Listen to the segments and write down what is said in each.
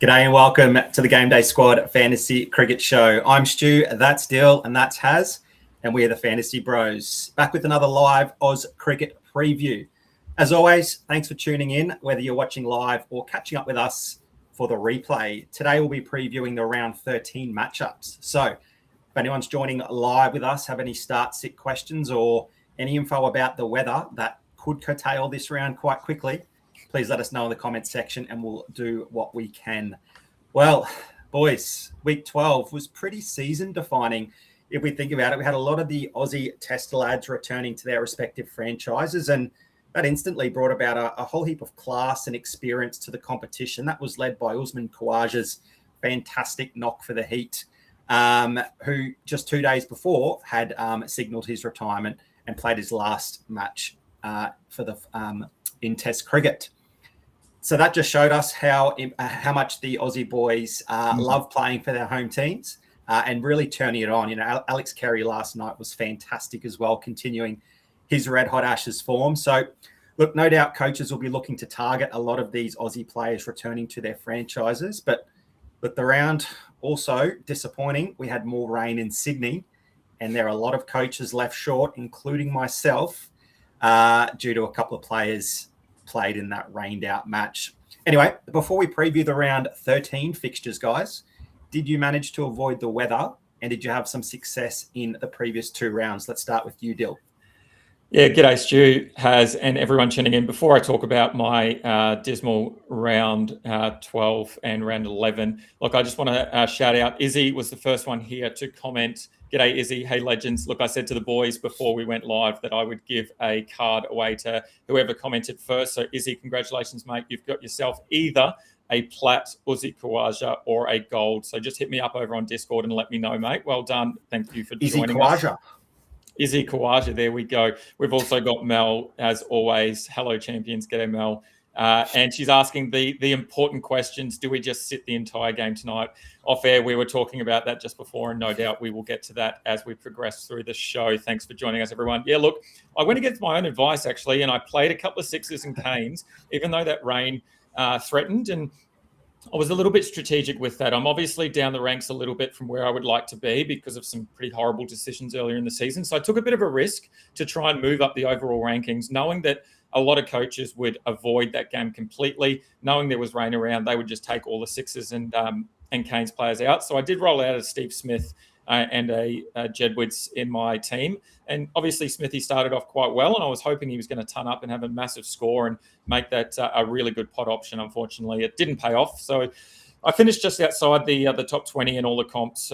G'day and welcome to the Game Day Squad Fantasy Cricket Show. I'm Stu, that's Dill, and that's Haz, and we're the Fantasy Bros. Back with another live Oz Cricket preview. As always, thanks for tuning in, whether you're watching live or catching up with us for the replay. Today we'll be previewing the round 13 matchups. So if anyone's joining live with us, have any start-sit questions or any info about the weather that could curtail this round quite quickly, please let us know in the comments section and we'll do what we can. Well, boys, week 12 was pretty season defining. If we think about it, we had a lot of the Aussie Test lads returning to their respective franchises, and that instantly brought about a whole heap of class and experience to the competition. That was led by Usman Khawaja's fantastic knock for the Heat, who just 2 days before had signalled his retirement and played his last match in Test cricket. So that just showed us how much the Aussie boys love playing for their home teams and really turning it on. You know, Alex Carey last night was fantastic as well, continuing his red hot Ashes form. So, look, no doubt coaches will be looking to target a lot of these Aussie players returning to their franchises. But the round also disappointing. We had more rain in Sydney, and there are a lot of coaches left short, including myself, due to a couple of players played in that rained out match. Anyway, before we preview the round 13 fixtures, guys, did you manage to avoid the weather and did you have some success in the previous two rounds? Let's start with you, Dill. Yeah, g'day Stu, Haz, and everyone tuning in. Before I talk about my dismal round 12 and round 11, look, I just want to shout out, Izzy was the first one here to comment. G'day, Izzy. Hey, legends. Look, I said to the boys before we went live that I would give a card away to whoever commented first. So, Izzy, congratulations, mate. You've got yourself either a plat Uzi Khawaja or a gold. So just hit me up over on Discord and let me know, mate. Well done. Thank you for joining us. Izzy Khawaja, there we go. We've also got Mel, as always. Hello, champions. G'day, Mel. And she's asking the important questions. Do we just sit the entire game tonight? Off air, we were talking about that just before, and no doubt we will get to that as we progress through the show. Thanks for joining us, everyone. Yeah, look, I went against my own advice, actually, and I played a couple of sixes and canes, even though that rain threatened, and I was a little bit strategic with that. I'm obviously down the ranks a little bit from where I would like to be because of some pretty horrible decisions earlier in the season. So I took a bit of a risk to try and move up the overall rankings, knowing that a lot of coaches would avoid that game completely. Knowing there was rain around, they would just take all the sixes and Canes players out. So I did roll out a Steve Smith and a Jedward's in my team. And obviously Smithy started off quite well, and I was hoping he was going to ton up and have a massive score and make that a really good pot option. Unfortunately, it didn't pay off. So I finished just outside the top 20 in all the comps.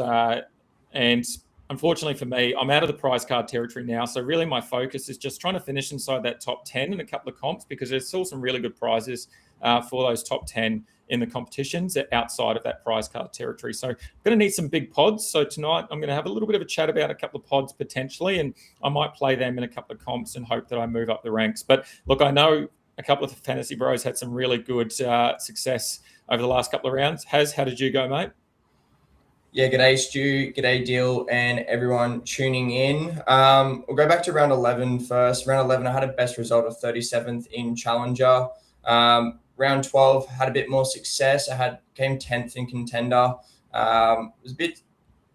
And unfortunately for me, I'm out of the prize card territory now. So really my focus is just trying to finish inside that top 10 in a couple of comps, because there's still some really good prizes for those top 10 in the competitions outside of that prize card territory. So I'm going to need some big pods. So tonight I'm going to have a little bit of a chat about a couple of pods potentially, and I might play them in a couple of comps and hope that I move up the ranks. But look, I know a couple of the Fantasy Bros had some really good success over the last couple of rounds. Haz, how did you go, mate? Yeah, g'day Stu, g'day Dill, and everyone tuning in. We'll go back to round 11 first. Round 11, I had a best result of 37th in Challenger. Round 12, had a bit more success. Came 10th in Contender. Was a bit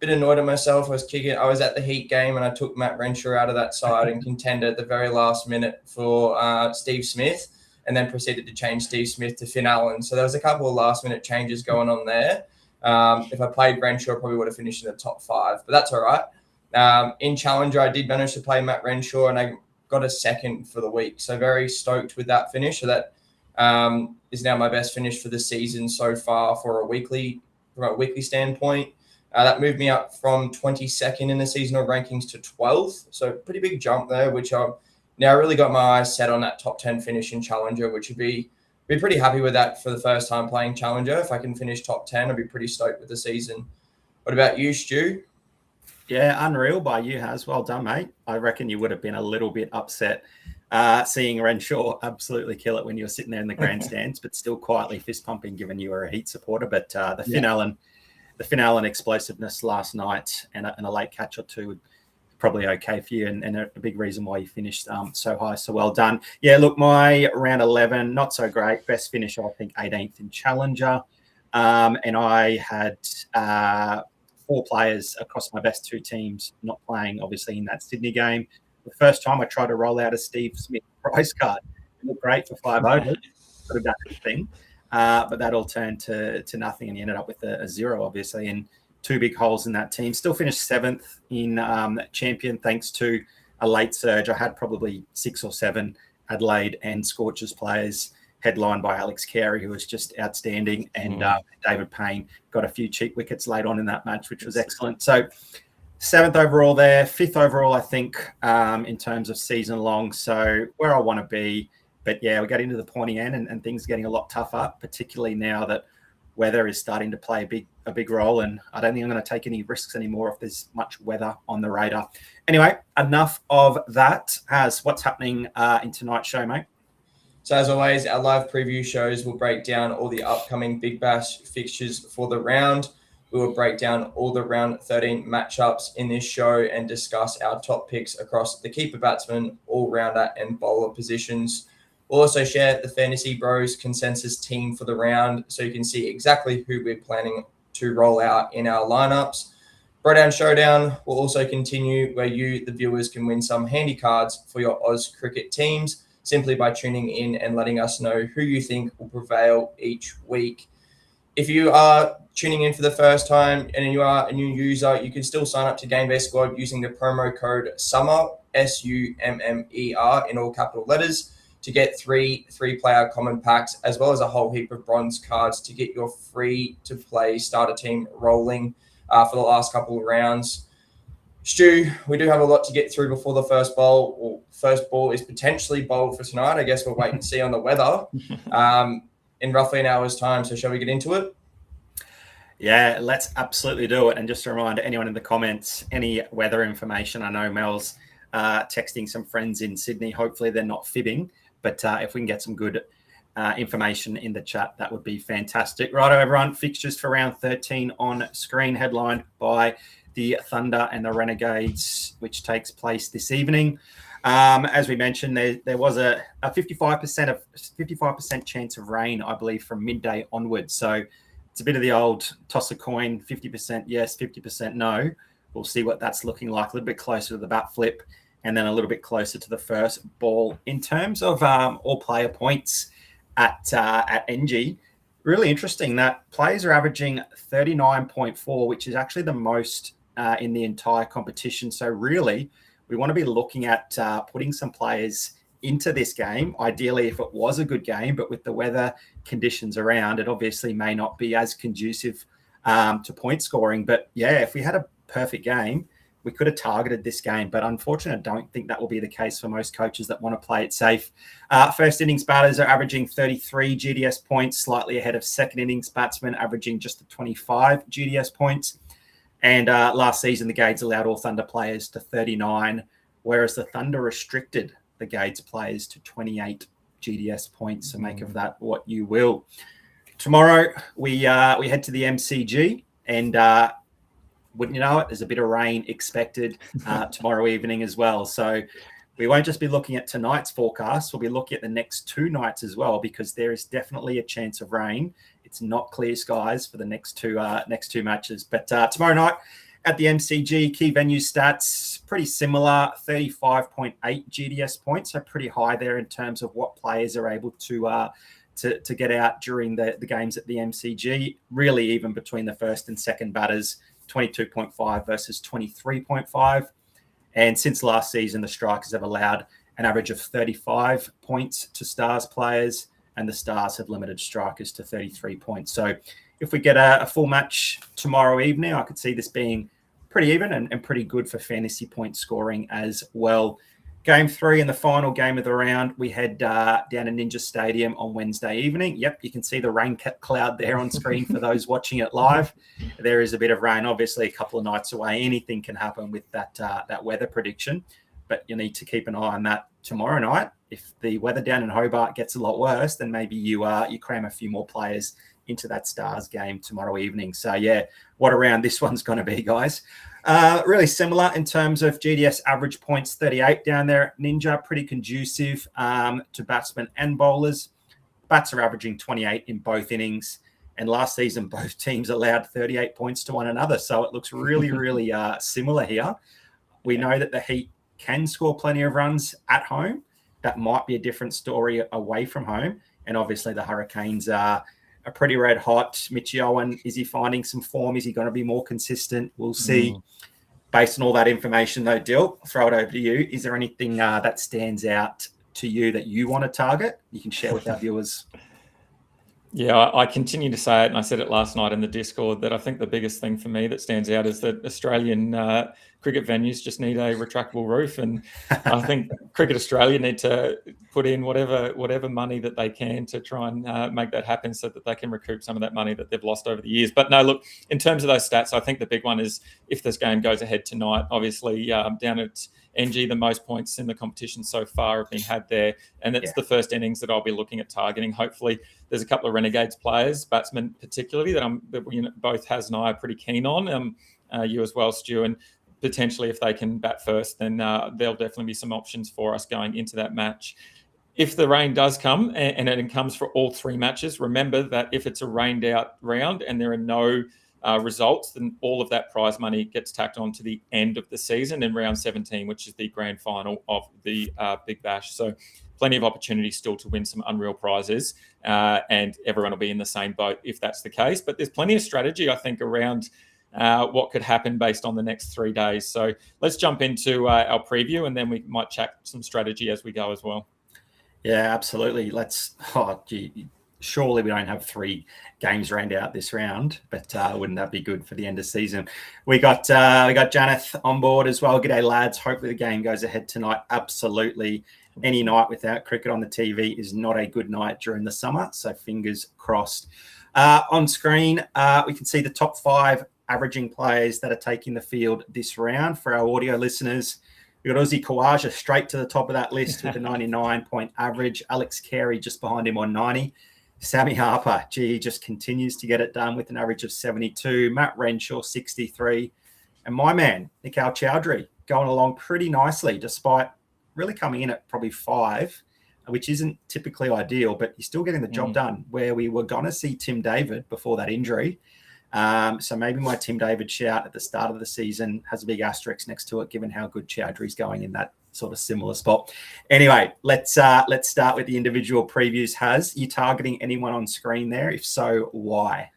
annoyed at myself. I was at the Heat game and I took Matt Renshaw out of that side and Contender at the very last minute for Steve Smith, and then proceeded to change Steve Smith to Finn Allen. So there was a couple of last minute changes going on there. If I played Renshaw, I probably would have finished in the top 5, but that's all right. In Challenger, I did manage to play Matt Renshaw and I got a second for the week. So very stoked with that finish. So that is now my best finish for the season so far from a weekly standpoint. That moved me up from 22nd in the seasonal rankings to 12th. So pretty big jump there, which I've now really got my eyes set on that top 10 finish in Challenger, which would be pretty happy with that for the first time playing Challenger. If I can finish top 10, I'd be pretty stoked with the season. What about you, Stu? Yeah, unreal by you, Haz. Well done, mate. I reckon you would have been a little bit upset seeing Renshaw absolutely kill it when you were sitting there in the grandstands, but still quietly fist pumping given you were a Heat supporter. But the Finn Allen explosiveness last night and a late catch or two would probably okay for you, and a big reason why you finished so high. So well done. Yeah, look, my round 11, not so great. Best finish, I think, 18th in Challenger. And I had 4 players across my best 2 teams not playing, obviously, in that Sydney game. The first time I tried to roll out a Steve Smith prize card. It looked great for 5 overs. Could have done anything. But that all turned to nothing, and he ended up with a 0, obviously, and 2 big holes in that team. Still finished 7th in champion thanks to a late surge. I had probably 6 or 7 Adelaide and Scorchers players, headlined by Alex Carey, who was just outstanding, and David Payne got a few cheap wickets late on in that match, which was excellent. So 7th overall there, 5th overall, I think, in terms of season long. So where I want to be. But yeah, we got into the pointy end, and things are getting a lot tougher, particularly now that weather is starting to play a big role. And I don't think I'm going to take any risks anymore if there's much weather on the radar. Anyway, enough of that. What's happening in tonight's show, mate? So as always, our live preview shows will break down all the upcoming Big Bash fixtures for the round. We will break down all the round 13 matchups in this show and discuss our top picks across the keeper, batsman, all-rounder and bowler positions. We'll also share the Fantasy Bros consensus team for the round so you can see exactly who we're planning to roll out in our lineups. Bro-down Showdown will also continue, where you, the viewers, can win some handy cards for your Oz cricket teams simply by tuning in and letting us know who you think will prevail each week. If you are tuning in for the first time and you are a new user, you can still sign up to GameDay Squad using the promo code SUMMER, SUMMER, in all capital letters, to get 3 player common packs, as well as a whole heap of bronze cards to get your free-to-play starter team rolling for the last couple of rounds. Stu, we do have a lot to get through before the first bowl. Well, first ball is potentially bowled for tonight. I guess we'll wait and see on the weather in roughly an hour's time. So shall we get into it? Yeah, let's absolutely do it. And just a reminder, anyone in the comments, any weather information. I know Mel's texting some friends in Sydney. Hopefully they're not fibbing. But if we can get some good information in the chat, that would be fantastic. Righto, everyone. Fixtures for round 13 on screen, headlined by the Thunder and the Renegades, which takes place this evening. As we mentioned, there was a 55% chance of rain, I believe, from midday onwards. So it's a bit of the old toss a coin, 50% yes, 50% no. We'll see what that's looking like, a little bit closer to the bat flip, and then a little bit closer to the first ball. In terms of all player points at NG, really interesting that players are averaging 39.4, which is actually the most in the entire competition. So really, we want to be looking at putting some players into this game. Ideally, if it was a good game, but with the weather conditions around, it obviously may not be as conducive to point scoring. But yeah, if we had a perfect game, we could have targeted this game, but unfortunately, I don't think that will be the case for most coaches that want to play it safe. First innings batters are averaging 33 GDS points, slightly ahead of second innings batsmen, averaging just the 25 GDS points. And last season, the Gades allowed all Thunder players to 39, whereas the Thunder restricted the Gades players to 28 GDS points. So make of that what you will. Tomorrow, we head to the MCG, and wouldn't you know it, there's a bit of rain expected tomorrow evening as well. So we won't just be looking at tonight's forecast. We'll be looking at the next 2 nights as well, because there is definitely a chance of rain. It's not clear skies for the next two matches. But tomorrow night at the MCG, key venue stats, pretty similar, 35.8 GDS points. So pretty high there in terms of what players are able to get out during the games at the MCG. Really even between the first and second batters, 22.5 versus 23.5. And since last season, the Strikers have allowed an average of 35 points to Stars players, and the Stars have limited Strikers to 33 points. So if we get a full match tomorrow evening, I could see this being pretty even and pretty good for fantasy point scoring as well. Game 3 and the final game of the round, we head down to Ninja Stadium on Wednesday evening. Yep, you can see the rain cloud there on screen for those watching it live. There is a bit of rain, obviously a couple of nights away. Anything can happen with that weather prediction, but you need to keep an eye on that tomorrow night. If the weather down in Hobart gets a lot worse, then maybe you cram a few more players into that Stars game tomorrow evening. So yeah, what a round this one's going to be, guys. Really similar in terms of GDS average points, 38 down there at Ninja, pretty conducive to batsmen and bowlers. Bats are averaging 28 in both innings. And last season, both teams allowed 38 points to one another. So it looks really, really similar here. We know that the Heat can score plenty of runs at home. That might be a different story away from home. And obviously the Hurricanes are pretty red hot. Mitchy Owen, is he finding some form? Is he going to be more consistent? We'll see. Based on all that information, though, Dill, I'll throw it over to you. Is there anything that stands out to you that you want to target? You can share with our viewers. Yeah, I continue to say it, and I said it last night in the Discord, that I think the biggest thing for me that stands out is that Australian cricket venues just need a retractable roof, and I think Cricket Australia need to put in whatever money that they can to try and make that happen, so that they can recoup some of that money that they've lost over the years. But no, look, in terms of those stats, I think the big one is if this game goes ahead tonight, obviously down at NG, the most points in the competition so far have been had there, and it's the first innings that I'll be looking at targeting. Hopefully there's a couple of Renegades players, batsmen particularly, that both Haz and I are pretty keen on, you as well, Stu, and potentially if they can bat first, then there'll definitely be some options for us going into that match. If the rain does come, and it comes for all three matches, remember that if it's a rained out round and there are no results, then all of that prize money gets tacked on to the end of the season in round 17, which is the grand final of the Big Bash. So plenty of opportunity still to win some unreal prizes, and everyone will be in the same boat if that's the case. But there's plenty of strategy, I think, around what could happen based on the next 3 days. So let's jump into our preview, and then we might chat some strategy as we go as well. Yeah, absolutely. Surely we don't have 3 games rained out this round, but wouldn't that be good for the end of season? We got Janeth on board as well. G'day, lads. Hopefully the game goes ahead tonight. Absolutely. Any night without cricket on the TV is not a good night during the summer, so fingers crossed. On screen, we can see the top 5 averaging players that are taking the field this round. For our audio listeners, we've got Uzi Khawaja straight to the top of that list with a 99-point average. Alex Carey just behind him on 90. Sammy Harper, he just continues to get it done with an average of 72. Matt Renshaw, 63. And my man, Nikal Chowdhury, going along pretty nicely despite really coming in at probably 5, which isn't typically ideal, but he's still getting the job done, where we were going to see Tim David before that injury. So maybe my Tim David shout at the start of the season has a big asterisk next to it, given how good Chowdhury's going in that sort of similar spot. Anyway, let's start with the individual previews. Haz, you targeting anyone on screen there? If so, why?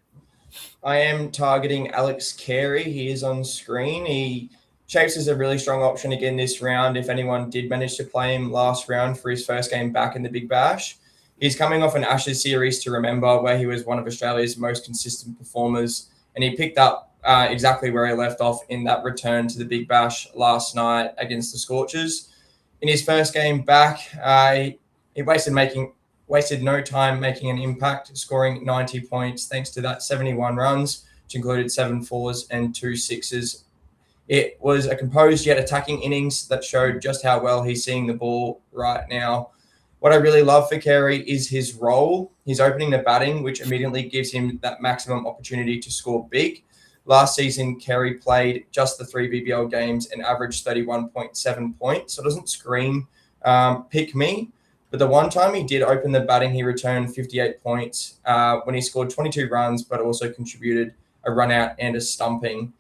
I am targeting Alex Carey. He is on screen. He shapes as a really strong option again this round. If anyone did manage to play him last round for his first game back in the Big Bash, he's coming off an Ashes series to remember, where he was one of Australia's most consistent performers, and he picked up exactly where he left off in that return to the Big Bash last night against the Scorchers. In his first game back, he wasted no time making an impact, scoring 90 points thanks to that 71 runs, which included 7 fours and 2 sixes. It was a composed yet attacking innings that showed just how well he's seeing the ball right now. What I really love for Carey is his role. He's opening the batting, which immediately gives him that maximum opportunity to score big. Last season, Carey played just the 3 BBL games and averaged 31.7 points. So it doesn't scream pick me. But the one time he did open the batting, he returned 58 points when he scored 22 runs, but also contributed a run out and a stumping.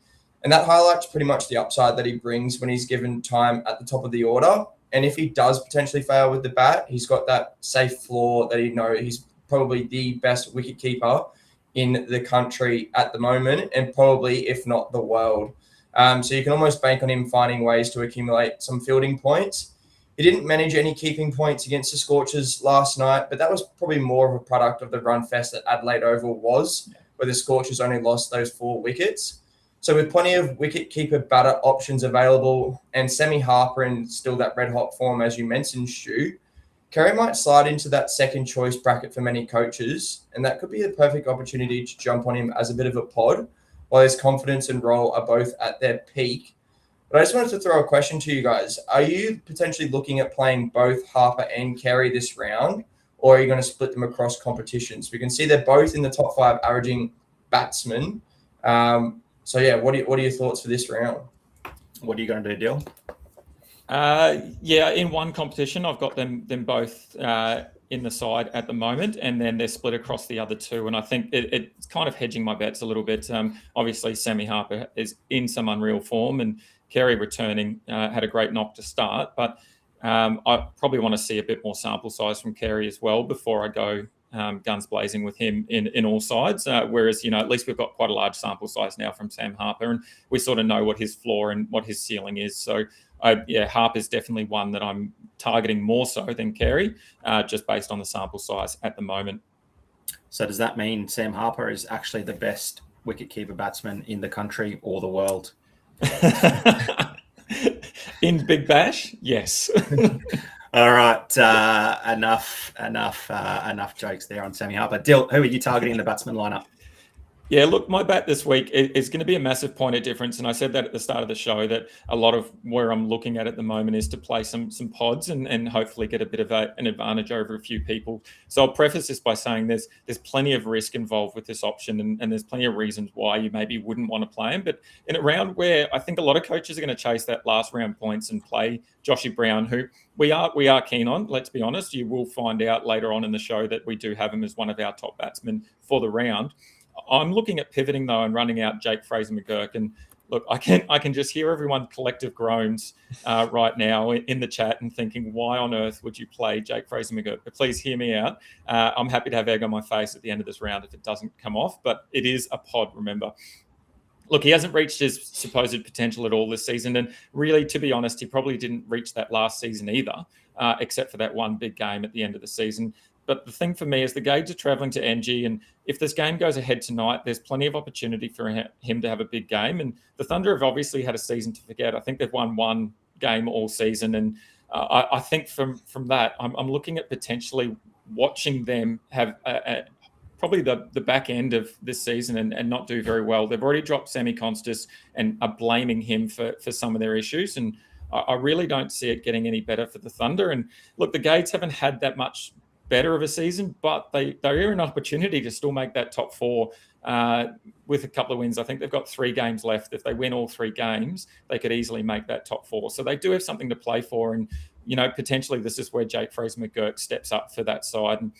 And that highlights pretty much the upside that he brings when he's given time at the top of the order. And if he does potentially fail with the bat, he's got that safe floor that he's probably the best wicketkeeper in the country at the moment, and probably, if not the world. So you can almost bank on him finding ways to accumulate some fielding points. He didn't manage any keeping points against the Scorchers last night, but that was probably more of a product of the run fest that Adelaide Oval was, where the Scorchers only lost those 4 wickets. So with plenty of wicket-keeper batter options available, and Sammy Harper in still that red-hot form, as you mentioned, Stu, Carey might slide into that second choice bracket for many coaches, and that could be a perfect opportunity to jump on him as a bit of a pod, while his confidence and role are both at their peak. But I just wanted to throw a question to you guys. Are you potentially looking at playing both Harper and Carey this round, or are you going to split them across competitions? We can see they're both in the top 5 averaging batsmen. So yeah, what are your thoughts for this round? What are you going to do, Dill? In one competition, I've got them both in the side at the moment, and then they're split across the other two. And I think it's kind of hedging my bets a little bit. Obviously, Sammy Harper is in some unreal form, and Carey returning had a great knock to start. But I probably want to see a bit more sample size from Carey as well before I go guns blazing with him in all sides. Whereas, at least we've got quite a large sample size now from Sam Harper, and we sort of know what his floor and what his ceiling is. So, Harper's definitely one that I'm targeting more so than Carey, just based on the sample size at the moment. So does that mean Sam Harper is actually the best wicketkeeper batsman in the country or the world? In Big Bash, yes. All right, enough jokes there on Sammy Harper. Dill, who are you targeting in the batsman lineup? Yeah, look, my bet this week is going to be a massive point of difference. And I said that at the start of the show, that a lot of where I'm looking at the moment is to play some pods and hopefully get a bit of an advantage over a few people. So I'll preface this by saying there's plenty of risk involved with this option, and there's plenty of reasons why you maybe wouldn't want to play him. But in a round where I think a lot of coaches are going to chase that last round points and play Joshy Brown, who we are keen on, let's be honest. You will find out later on in the show that we do have him as one of our top batsmen for the round. I'm looking at pivoting though and running out Jake Fraser-McGurk, and look, I can just hear everyone collective groans right now in the chat and thinking, why on earth would you play Jake Fraser-McGurk? But please hear me out. I'm happy to have egg on my face at the end of this round if it doesn't come off, but it is a pod, remember. Look, he hasn't reached his supposed potential at all this season, and really, to be honest, he probably didn't reach that last season either, except for that one big game at the end of the season. But the thing for me is the Gades are travelling to NG, and if this game goes ahead tonight, there's plenty of opportunity for him to have a big game. And the Thunder have obviously had a season to forget. I think they've won one game all season, and I think from that, I'm looking at potentially watching them have probably the back end of this season and not do very well. They've already dropped Sammy Constas and are blaming him for some of their issues, and I really don't see it getting any better for the Thunder. And look, the Gades haven't had that much better of a season, but they're an opportunity to still make that top four with a couple of wins. I think they've got 3 games left. If they win all 3 games, they could easily make that top four. So they do have something to play for, and potentially this is where Jake Fraser-McGurk steps up for that side. And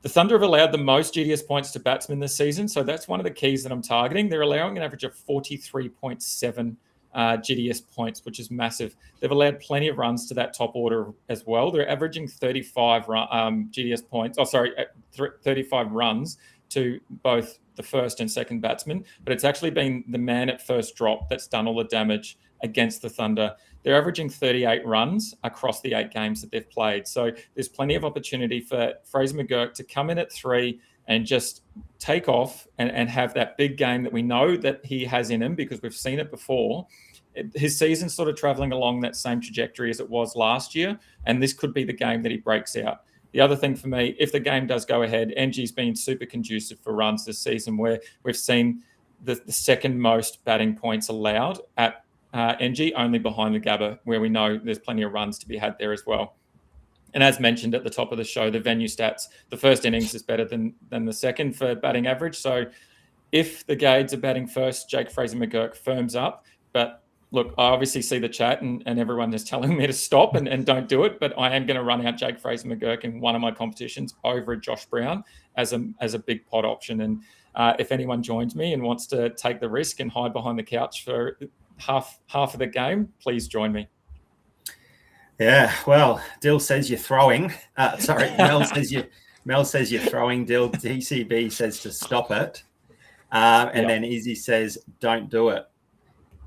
the Thunder have allowed the most GDS points to batsmen this season, so that's one of the keys that I'm targeting. They're allowing an average of 43.7 GDS points, which is massive. They've allowed plenty of runs to that top order as well. They're averaging 35 GDS points. 35 runs to both the first and second batsman, but it's actually been the man at first drop that's done all the damage against the Thunder. They're averaging 38 runs across the 8 games that they've played. So there's plenty of opportunity for Fraser-McGurk to come in at 3 and just take off and have that big game that we know that he has in him because we've seen it before. His season's sort of traveling along that same trajectory as it was last year, and this could be the game that he breaks out. The other thing for me, if the game does go ahead, NG's been super conducive for runs this season, where we've seen the second most batting points allowed at NG, only behind the Gabba, where we know there's plenty of runs to be had there as well. And as mentioned at the top of the show, the venue stats, the first innings is better than the second for batting average. So if the Gades are batting first, Jake Fraser-McGurk firms up. But look, I obviously see the chat and everyone is telling me to stop and don't do it. But I am going to run out Jake Fraser-McGurk in one of my competitions over Josh Brown as a big pot option. And if anyone joins me and wants to take the risk and hide behind the couch for half of the game, please join me. Yeah, well, Dill says you're throwing. Mel says you're throwing. Dill DCB says to stop it, and then Izzy says don't do it.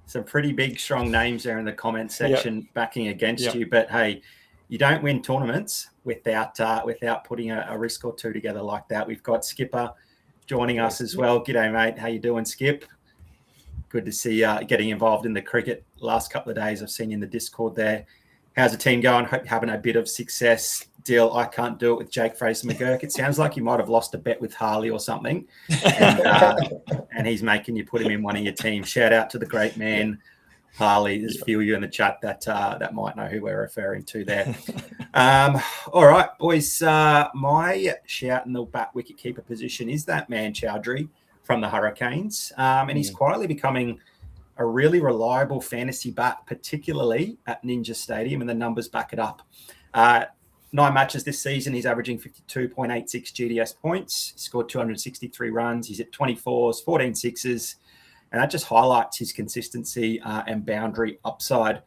Some pretty big, strong names there in the comment section backing against you. But hey, you don't win tournaments without putting a risk or two together like that. We've got Skipper joining us as well. G'day, mate. How you doing, Skip? Good to see you getting involved in the cricket last couple of days. I've seen you in the Discord there. How's the team going? Hope you're having a bit of success. Dill, I can't do it with Jake Fraser-McGurk. It sounds like you might have lost a bet with Harley or something. And he's making you put him in one of your teams. Shout out to the great man, Harley. There's a few of you in the chat that might know who we're referring to there. All right, boys. My shout in the bat wicketkeeper position is that man Chowdhury from the Hurricanes. And he's quietly becoming a really reliable fantasy bat, particularly at Ninja Stadium, and the numbers back it up. 9 matches this season, he's averaging 52.86 GDS points. He scored 263 runs. He's at 24s, 14 sixes. And that just highlights his consistency and boundary upside.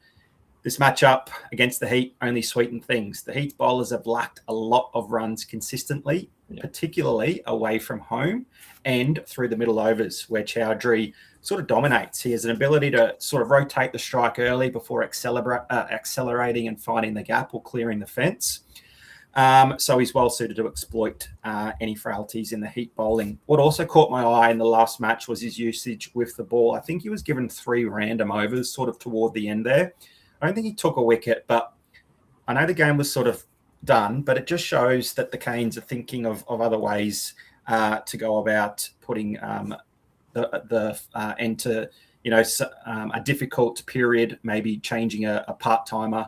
This matchup against the Heat only sweetened things. The Heat's bowlers have lacked a lot of runs consistently, particularly away from home and through the middle overs, where Chowdhury sort of dominates. He has an ability to sort of rotate the strike early before accelerating and finding the gap or clearing the fence. So he's well suited to exploit any frailties in the Heat bowling. What also caught my eye in the last match was his usage with the ball. I think he was given 3 random overs sort of toward the end there. I don't think he took a wicket, but I know the game was sort of done, but it just shows that the Canes are thinking of other ways to go about putting the end to, a difficult period, maybe changing a part-timer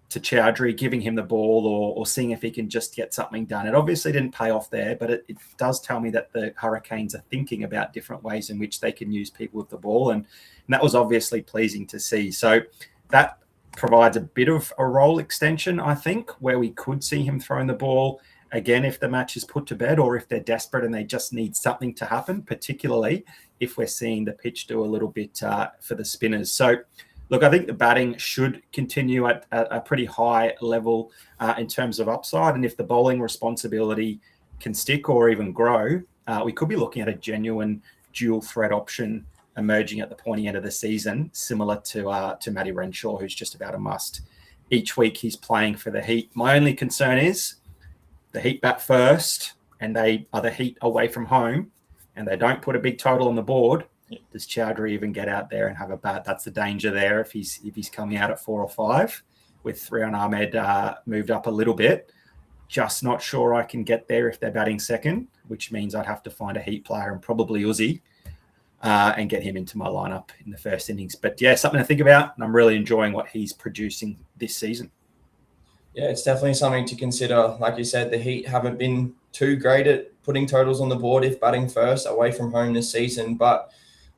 to Chowdhury, giving him the ball or seeing if he can just get something done. It obviously didn't pay off there, but it does tell me that the Hurricanes are thinking about different ways in which they can use people with the ball, and that was obviously pleasing to see. So that provides a bit of a role extension, I think, where we could see him throwing the ball again if the match is put to bed or if they're desperate and they just need something to happen, particularly if we're seeing the pitch do a little bit for the spinners. So, look, I think the batting should continue at a pretty high level in terms of upside. And if the bowling responsibility can stick or even grow, we could be looking at a genuine dual threat option emerging at the pointy end of the season, similar to Matty Renshaw, who's just about a must. Each week he's playing for the Heat. My only concern is the Heat bat first and they are the Heat away from home and they don't put a big total on the board. Does Chowdhury even get out there and have a bat? That's the danger there if he's coming out at 4 or 5 with Rian Ahmed moved up a little bit. Just not sure I can get there if they're batting second, which means I'd have to find a Heat player and probably Uzi and get him into my lineup in the first innings. But yeah, something to think about, and I'm really enjoying what he's producing this season. Yeah, it's definitely something to consider. Like you said, the Heat haven't been too great at putting totals on the board if batting first away from home this season, but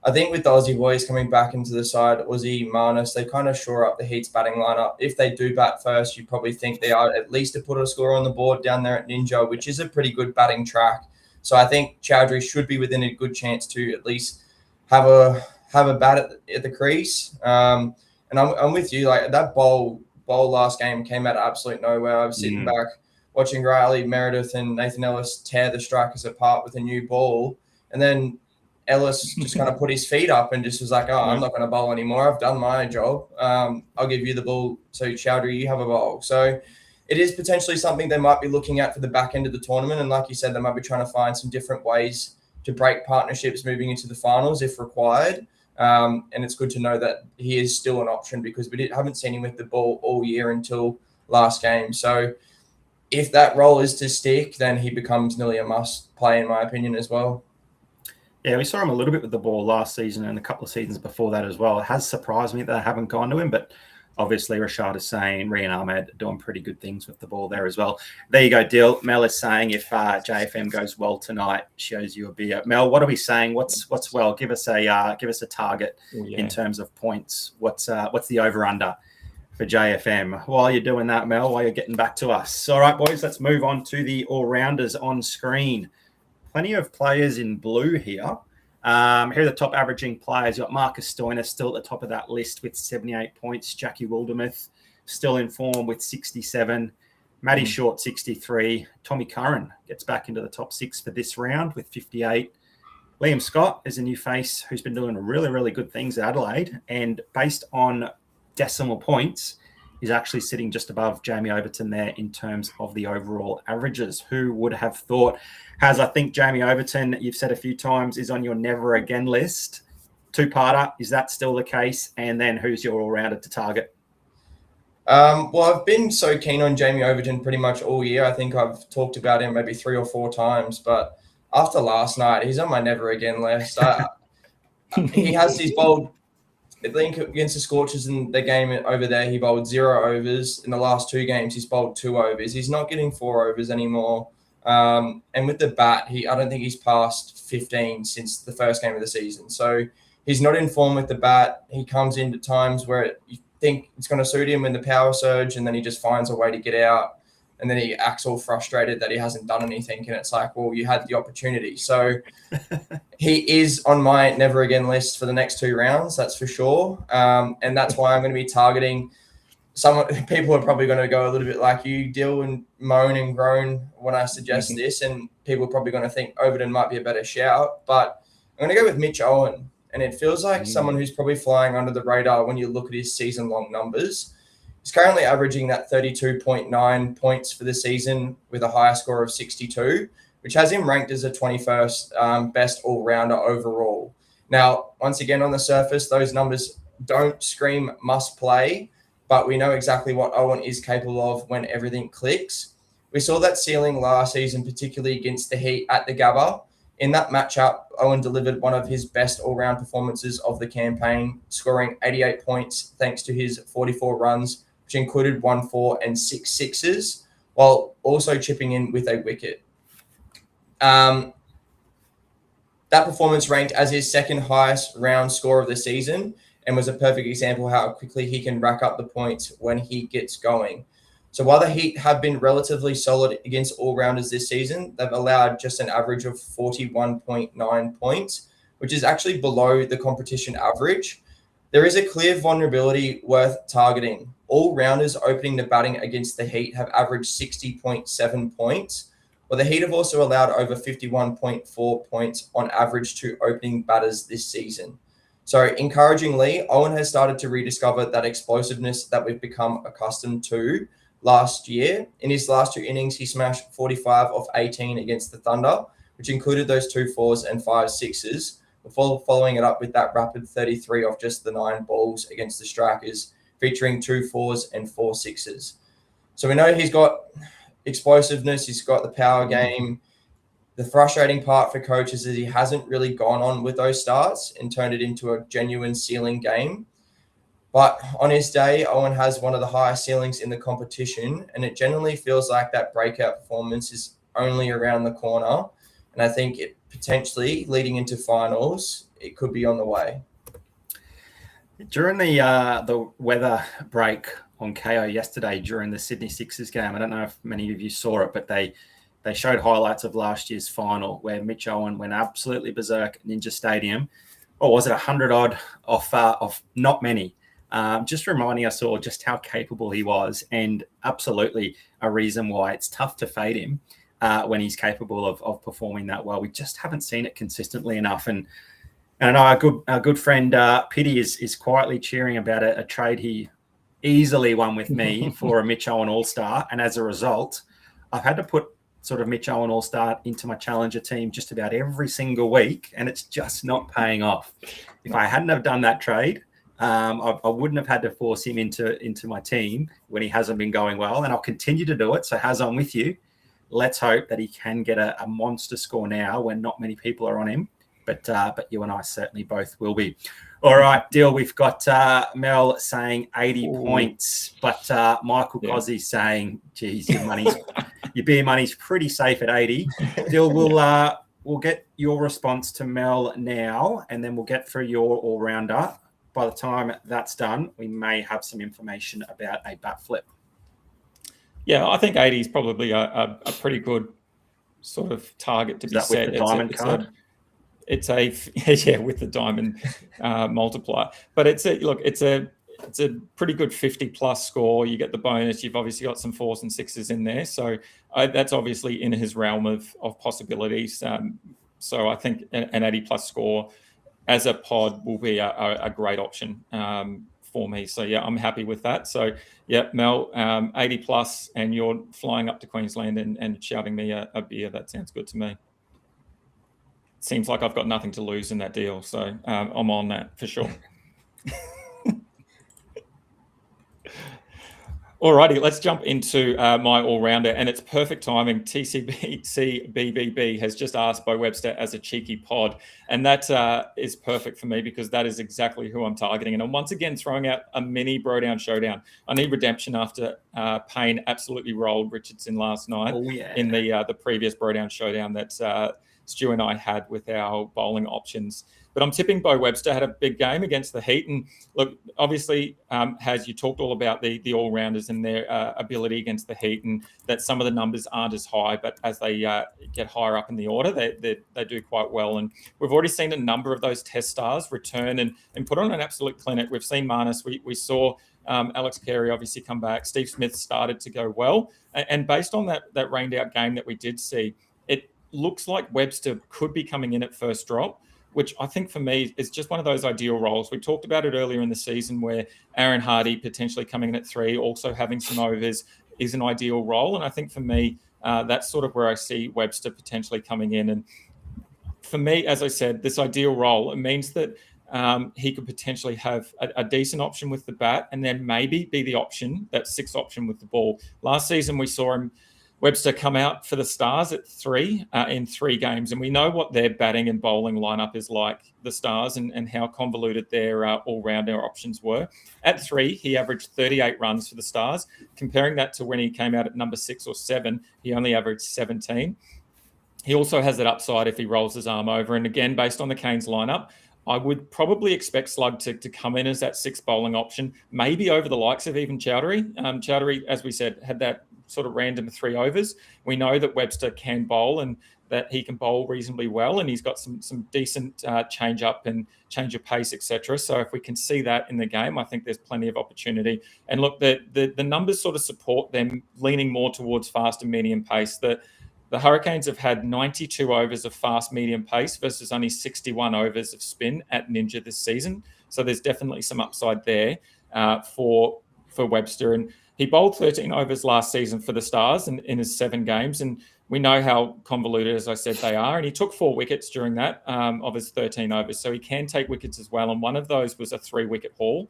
I think with the Aussie boys coming back into the side, Aussie, Marnus, they kind of shore up the Heat's batting lineup. If they do bat first, you probably think they are at least to put a score on the board down there at Ninja, which is a pretty good batting track. So I think Chowdhury should be within a good chance to at least have a bat at the crease. And I'm with you. Like that bowl last game came out of absolute nowhere. I was sitting back watching Riley, Meredith, and Nathan Ellis tear the strikers apart with a new ball, and then Ellis just kind of put his feet up and just was like, I'm not going to bowl anymore. I've done my job. I'll give you the ball. So Chowdhury, you have a bowl. So it is potentially something they might be looking at for the back end of the tournament. And like you said, they might be trying to find some different ways to break partnerships moving into the finals if required. And it's good to know that he is still an option because we haven't seen him with the ball all year until last game. So if that role is to stick, then he becomes nearly a must play, in my opinion, as well. Yeah, we saw him a little bit with the ball last season and a couple of seasons before that as well. It has surprised me that they haven't gone to him, but obviously Rashad is saying Rian Ahmed doing pretty good things with the ball there as well. There you go, Dill. Mel is saying if JFM goes well tonight, shows you a beer. Mel, what are we saying? What's well? Give us a target in terms of points. What's the over under for JFM? While you're doing that, Mel, while you're getting back to us. All right, boys, let's move on to the all-rounders on screen. Plenty of players in blue here. Here are the top averaging players. You've got Marcus Stoinis still at the top of that list with 78 points. Jackie Wildermuth still in form with 67. Matty Short, 63. Tommy Curran gets back into the top 6 for this round with 58. Liam Scott is a new face who's been doing really, really good things at Adelaide. And based on decimal points, is actually sitting just above Jamie Overton there in terms of the overall averages. Who would have thought? I think Jamie Overton, you've said a few times, is on your never again list. Two-parter, is that still the case? And then who's your all-rounder to target? Well, I've been so keen on Jamie Overton pretty much all year. I think I've talked about him maybe 3 or 4 times, but after last night, he's on my never again list. He has his bold... I think against the Scorchers in the game over there, he bowled 0 overs. In the last 2 games, he's bowled 2 overs. He's not getting 4 overs anymore. And with the bat, I don't think he's passed 15 since the first game of the season. So he's not in form with the bat. He comes into times where you think it's going to suit him in the power surge, and then he just finds a way to get out. and then he acts all frustrated that he hasn't done anything. And it's like, well, you had the opportunity. So he is on my never again list for the next 2 rounds, that's for sure. And that's why I'm going to be targeting someone. People are probably going to go a little bit like you, Dill, and moan and groan when I suggest this. And people are probably going to think Overton might be a better shout. But I'm going to go with Mitch Owen. And it feels like someone who's probably flying under the radar when you look at his season-long numbers. He's currently averaging that 32.9 points for the season with a higher score of 62, which has him ranked as a 21st best all-rounder overall. Now, once again, on the surface, those numbers don't scream must play, but we know exactly what Owen is capable of when everything clicks. We saw that ceiling last season, particularly against the Heat at the Gabba. In that matchup, Owen delivered one of his best all-round performances of the campaign, scoring 88 points thanks to his 44 runs, which included 1 4 and 6 sixes, while also chipping in with a wicket. That performance ranked as his second highest round score of the season and was a perfect example of how quickly he can rack up the points when he gets going. So while the Heat have been relatively solid against all-rounders this season, they've allowed just an average of 41.9 points, which is actually below the competition average. There is a clear vulnerability worth targeting. All-rounders opening the batting against the Heat have averaged 60.7 points, while the Heat have also allowed over 51.4 points on average to opening batters this season. So encouragingly, Owen has started to rediscover that explosiveness that we've become accustomed to last year. In his last 2 innings, he smashed 45 of 18 against the Thunder, which included those 2 4s and 5 6s, before following it up with that rapid 33 off just the 9 balls against the Strikers, featuring 2 4s and 4 6s. So we know he's got explosiveness, he's got the power game. The frustrating part for coaches is he hasn't really gone on with those starts and turned it into a genuine ceiling game. But on his day, Owen has one of the highest ceilings in the competition, and it generally feels like that breakout performance is only around the corner. And I think it potentially leading into finals, it could be on the way. During the weather break on KO yesterday during the Sydney Sixers game, I don't know if many of you saw it, but they showed highlights of last year's final where Mitch Owen went absolutely berserk at Ninja Stadium. Or was it 100 odd off not many? Just reminding us all just how capable he was, and absolutely a reason why it's tough to fade him when he's capable of performing that well. We just haven't seen it consistently enough. And I know our good friend Pity is quietly cheering about a trade he easily won with me for a Mitch Owen All-Star. And as a result, I've had to put sort of Mitch Owen All-Star into my Challenger team just about every single week, and it's just not paying off. If I hadn't have done that trade, I wouldn't have had to force him into my team when he hasn't been going well, and I'll continue to do it. So Haz, I'm with you. Let's hope that he can get a monster score now when not many people are on him, but you and I certainly both will be. All right, Dill, we've got Mel saying 80 points, but Michael Cozzi saying, geez, your beer money's pretty safe at 80. Dill, we'll get your response to Mel now, and then we'll get through your all-rounder. By the time that's done, we may have some information about a bat flip. Yeah, I think 80 is probably a pretty good sort of target to be set. With the diamond card? It's with the diamond multiplier. But it's a pretty good 50+ score. You get the bonus. You've obviously got some 4s and 6s in there. So that's obviously in his realm of possibilities. So I think an 80+ score as a pod will be a great option for me. So yeah, I'm happy with that. So yeah, Mel, 80+, and you're flying up to Queensland and shouting me a beer. That sounds good to me. Seems like I've got nothing to lose in that deal. So I'm on that for sure. Alrighty, let's jump into my all-rounder, and it's perfect timing. TCBCBBB has just asked Bo Webster as a cheeky pod, and that is perfect for me because that is exactly who I'm targeting. And I'm once again throwing out a mini Brodown showdown. I need redemption after Payne absolutely rolled Richardson last night in the previous Brodown showdown that Stu and I had with our bowling options. But I'm tipping Bo Webster had a big game against the Heat. And look, obviously, Has, you talked all about the all-rounders and their ability against the Heat, and that some of the numbers aren't as high, but as they get higher up in the order, they do quite well. And we've already seen a number of those test stars return and put on an absolute clinic. We've seen Marnus. We saw Alex Carey obviously come back. Steve Smith started to go well. And based on that rained out game that we did see, it looks like Webster could be coming in at first drop, which I think for me is just one of those ideal roles. We talked about it earlier in the season where Aaron Hardy potentially coming in at 3, also having some overs, is an ideal role. And I think for me, that's sort of where I see Webster potentially coming in. And for me, as I said, this ideal role, it means that he could potentially have a decent option with the bat and then maybe be the option, that 6th option with the ball. Last season, we saw Webster come out for the Stars at 3 in 3 games. And we know what their batting and bowling lineup is like, the Stars, and how convoluted their all-rounder options were. At 3, he averaged 38 runs for the Stars. Comparing that to when he came out at number 6 or 7, he only averaged 17. He also has that upside if he rolls his arm over. And again, based on the Canes lineup, I would probably expect Slug to come in as that 6th bowling option, maybe over the likes of even Chowdhury. Chowdhury, as we said, had that sort of random 3 overs. We know that Webster can bowl and that he can bowl reasonably well, and he's got some decent change up and change of pace, etc. So if we can see that in the game, I think there's plenty of opportunity. And look, the numbers sort of support them leaning more towards fast and medium pace. The Hurricanes have had 92 overs of fast medium pace versus only 61 overs of spin at Ninja this season. So there's definitely some upside there for Webster. And he bowled 13 overs last season for the Stars in his 7 games. And we know how convoluted, as I said, they are. And he took 4 wickets during that of his 13 overs. So he can take wickets as well. And one of those was a 3-wicket haul,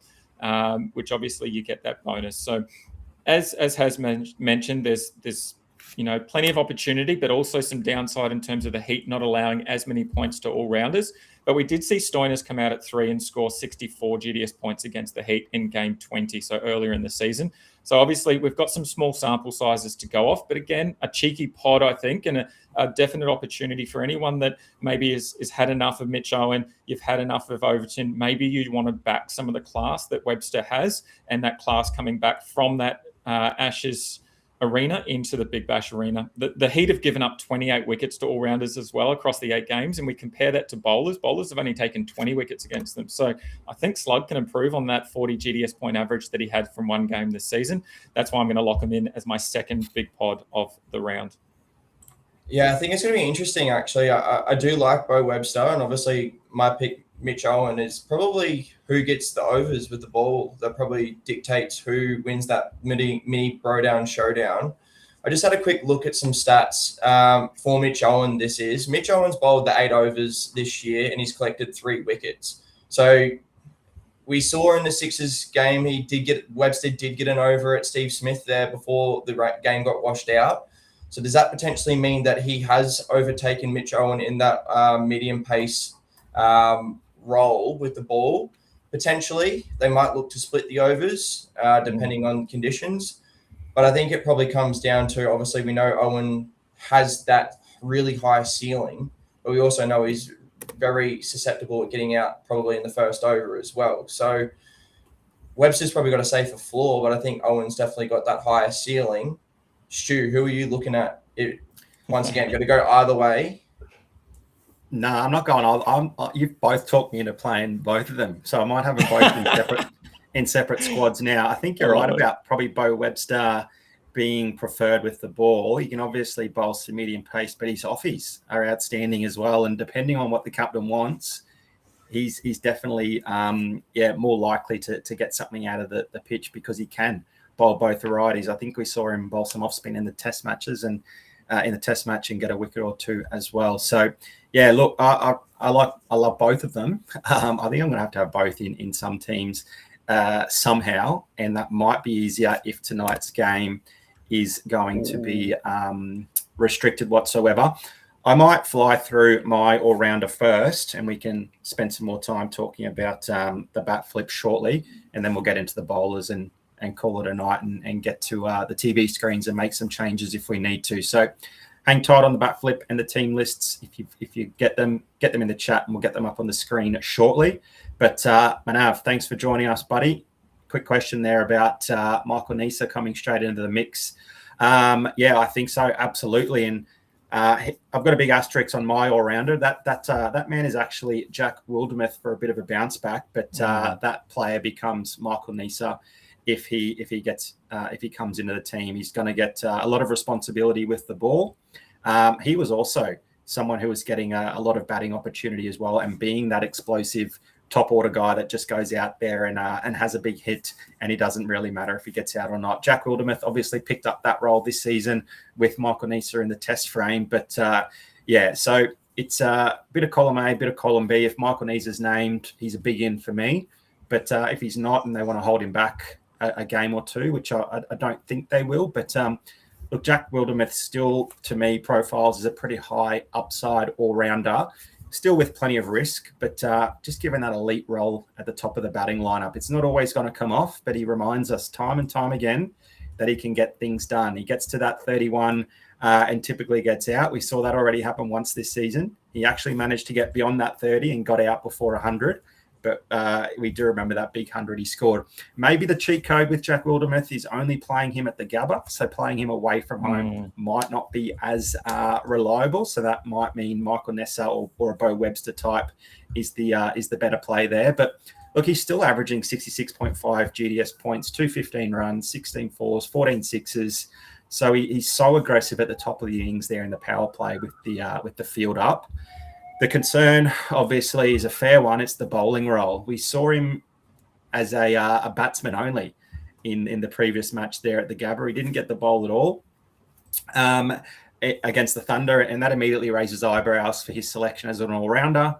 which obviously you get that bonus. So as has mentioned, there's plenty of opportunity, but also some downside in terms of the Heat not allowing as many points to all-rounders. But we did see Stoinis come out at 3 and score 64 GDS points against the Heat in game 20, so earlier in the season. So obviously we've got some small sample sizes to go off, but again, a cheeky pod, I think, and a definite opportunity for anyone that maybe has had enough of Mitch Owen, you've had enough of Overton, maybe you want to back some of the class that Webster has, and that class coming back from that Ashes arena into the Big Bash arena. The Heat have given up 28 wickets to all-rounders as well across the 8 games, and we compare that to bowlers. Bowlers have only taken 20 wickets against them. So I think Slug can improve on that 40 GDS point average that he had from 1 game this season. That's why I'm going to lock him in as my second big pod of the round. Yeah, I think it's going to be interesting, actually. I do like Bo Webster, and obviously my pick, Mitch Owen, is probably who gets the overs with the ball. That probably dictates who wins that mini bro-down showdown. I just had a quick look at some stats for Mitch Owen. Mitch Owen's bowled the 8 overs this year, and he's collected 3 wickets. So we saw in the Sixers game, Webster did get an over at Steve Smith there before the game got washed out. So does that potentially mean that he has overtaken Mitch Owen in that medium pace role with the ball? Potentially, they might look to split the overs depending on conditions. But I think it probably comes down to, obviously, we know Owen has that really high ceiling, but we also know he's very susceptible at getting out probably in the first over as well. So Webster's probably got a safer floor, but I think Owen's definitely got that higher ceiling. Stu, who are you looking at? Once again, got to go either way. No, I'm not going. You've both talked me into playing both of them, so I might have them both in separate squads now. I think you're right about probably Bo Webster being preferred with the ball. He can obviously bowl some medium pace, but his offies are outstanding as well. And depending on what the captain wants, he's definitely more likely to get something out of the pitch because he can bowl both varieties. I think we saw him bowl some off spin in the test matches and get a wicket or 2 as well. So yeah, look, I love both of them. I think I'm going to have both in some teams somehow, and that might be easier if tonight's game is going to be restricted whatsoever. I might fly through my all-rounder first, and we can spend some more time talking about the bat flip shortly, and then we'll get into the bowlers and call it a night and get to the TV screens and make some changes if we need to. So hang tight on the bat flip and the team lists if you get them in the chat, and we'll get them up on the screen shortly. But Manav, thanks for joining us, buddy. Quick question there about Michael Neser coming straight into the mix. Yeah, I think so, absolutely. And I've got a big asterisk on my all-rounder. That man is actually Jack Wildermuth for a bit of a bounce back, but that player becomes Michael Neser if he comes into the team. He's going to get a lot of responsibility with the ball. He was also someone who was getting a lot of batting opportunity as well, and being that explosive top order guy that just goes out there and has a big hit, and it doesn't really matter if he gets out or not. Jack Wildermuth obviously picked up that role this season with Michael Neser in the test frame, but yeah, so it's a bit of column A, bit of column B. If Michael Neser's named, he's a big in for me, but if he's not and they want to hold him back a game or two, which I don't think they will, but look, Jack Wildermuth still, to me, profiles as a pretty high upside all-rounder, still with plenty of risk, but just given that elite role at the top of the batting lineup, it's not always going to come off, but he reminds us time and time again that he can get things done. He gets to that 31 and typically gets out. We saw that already happen once this season. He actually managed to get beyond that 30 and got out before 100, but we do remember that big 100 he scored. Maybe the cheat code with Jack Wildermuth is only playing him at the Gabba, so playing him away from home might not be as reliable. So that might mean Michael Neser or a Bo Webster type is the better play there. But look, he's still averaging 66.5 GDS points, 215 runs, 16 fours, 14 sixes. So he's so aggressive at the top of the innings there in the power play with the field up. The concern, obviously, is a fair one. It's the bowling role. We saw him as a batsman only in the previous match there at the Gabba. He didn't get the bowl at all against the Thunder, and that immediately raises eyebrows for his selection as an all-rounder.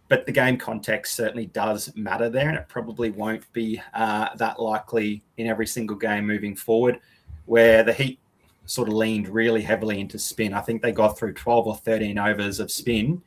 But the game context certainly does matter there, and it probably won't be that likely in every single game moving forward, where the Heat sort of leaned really heavily into spin. I think they got through 12 or 13 overs of spin.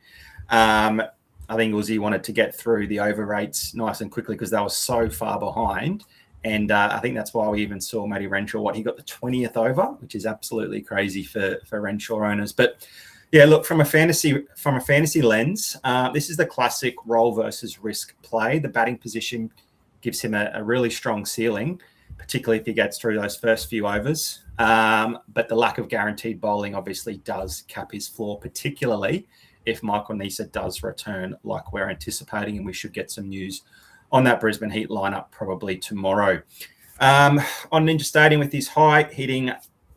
I think Uzi wanted to get through the over rates nice and quickly because they were so far behind. And I think that's why we even saw Matty Renshaw, he got the 20th over, which is absolutely crazy for Renshaw owners. But yeah, look, from a fantasy lens, this is the classic role versus risk play. The batting position gives him a really strong ceiling, particularly if he gets through those first few overs. But the lack of guaranteed bowling obviously does cap his floor, particularly if Michael Neser does return like we're anticipating, and we should get some news on that Brisbane Heat lineup probably tomorrow. On Ninja Stadium, with his height, hitting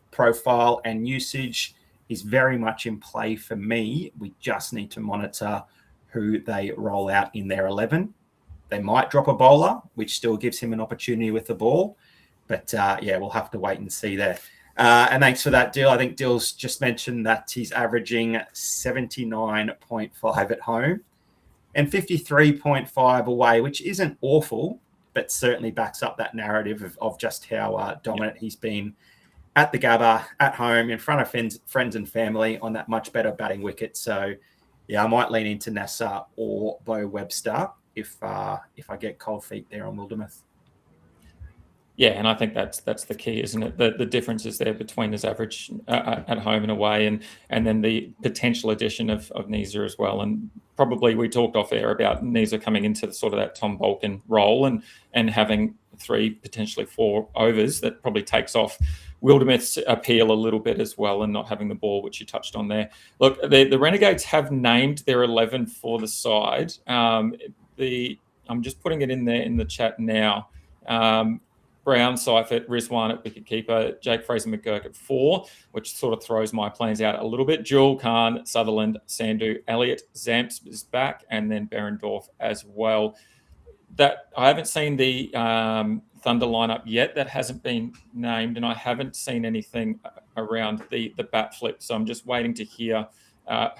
profile and usage, is very much in play for me. We just need to monitor who they roll out in their 11. They might drop a bowler, which still gives him an opportunity with the ball. But yeah, we'll have to wait and see there. And thanks for that, Dill. I think Dill's just mentioned that he's averaging 79.5 at home and 53.5 away, which isn't awful, but certainly backs up that narrative of just how dominant he's been at the Gabba, at home, in front of friends and family on that much better batting wicket. So, yeah, I might lean into Neser or Bo Webster if I get cold feet there on Wildermuth. Yeah, and I think that's the key, isn't it? The difference is there between his average at home and away, and then the potential addition of Neser as well. And probably we talked off air about Neser coming into the sort of that Tom Balkan role and having 3, potentially 4 overs. That probably takes off Wildermuth's appeal a little bit as well, and not having the ball, which you touched on there. Look, the Renegades have named their 11 for the side. I'm just putting it in there in the chat now. Brown, Seifert, Rizwan at wicketkeeper, Jake Fraser-McGurk at 4, which sort of throws my plans out a little bit. Jewel, Khan, Sutherland, Sandhu, Elliott, Zamps is back, and then Behrendorff as well. That I haven't seen the Thunder lineup yet. That hasn't been named, and I haven't seen anything around the bat flip. So I'm just waiting to hear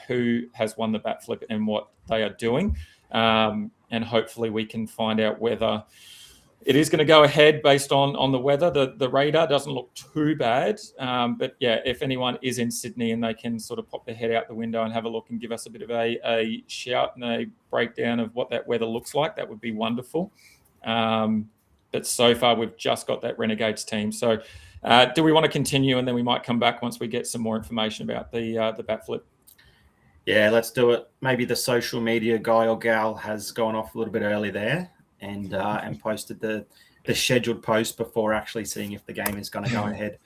who has won the bat flip and what they are doing. And hopefully we can find out whether it is going to go ahead based on the weather. The radar doesn't look too bad. But yeah, if anyone is in Sydney and they can sort of pop their head out the window and have a look and give us a bit of a shout and a breakdown of what that weather looks like, that would be wonderful. But so far, we've just got that Renegades team. So Do we want to continue, and then we might come back once we get some more information about the bat flip? Yeah, let's do it. Maybe the social media guy or gal has gone off a little bit early there and posted the scheduled post before actually seeing if the game is going to go ahead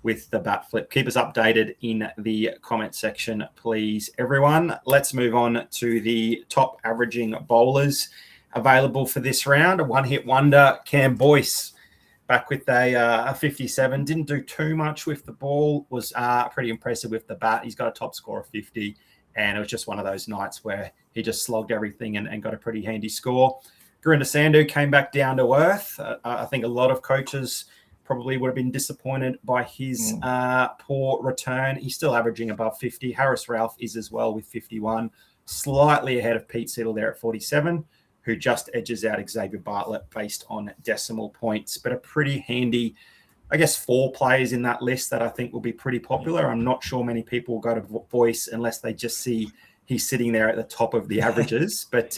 with the bat flip. Keep us updated in the comment section, please, everyone. Let's move on to the top averaging bowlers available for this round. A one-hit wonder, Cam Boyce, back with a 57. Didn't do too much with the ball, was pretty impressive with the bat. He's got a top score of 50, and it was just one of those nights where he just slogged everything and got a pretty handy score. Gurinder Sandhu came back down to earth. I think a lot of coaches probably would have been disappointed by his poor return. He's still averaging above 50. Harris Ralph is as well with 51, slightly ahead of Pete Siddle there at 47, who just edges out Xavier Bartlett based on decimal points. But a pretty handy, I guess, 4 players in that list that I think will be pretty popular. I'm not sure many people will go to Boyce unless they just see he's sitting there at the top of the averages. But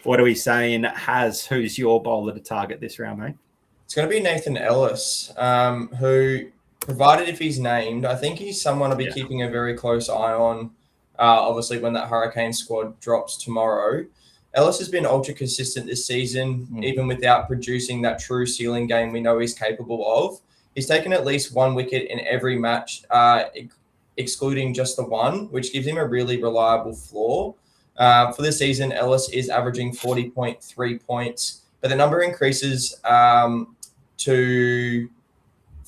what are we saying? Who's your bowler to target this round, mate? It's going to be Nathan Ellis, who, provided if he's named, I think he's someone I'll be keeping a very close eye on, obviously, when that Hurricane squad drops tomorrow. Ellis has been ultra consistent this season, even without producing that true ceiling game we know he's capable of. He's taken at least 1 wicket in every match, excluding just the one, which gives him a really reliable floor. For this season, Ellis is averaging 40.3 points, but the number increases to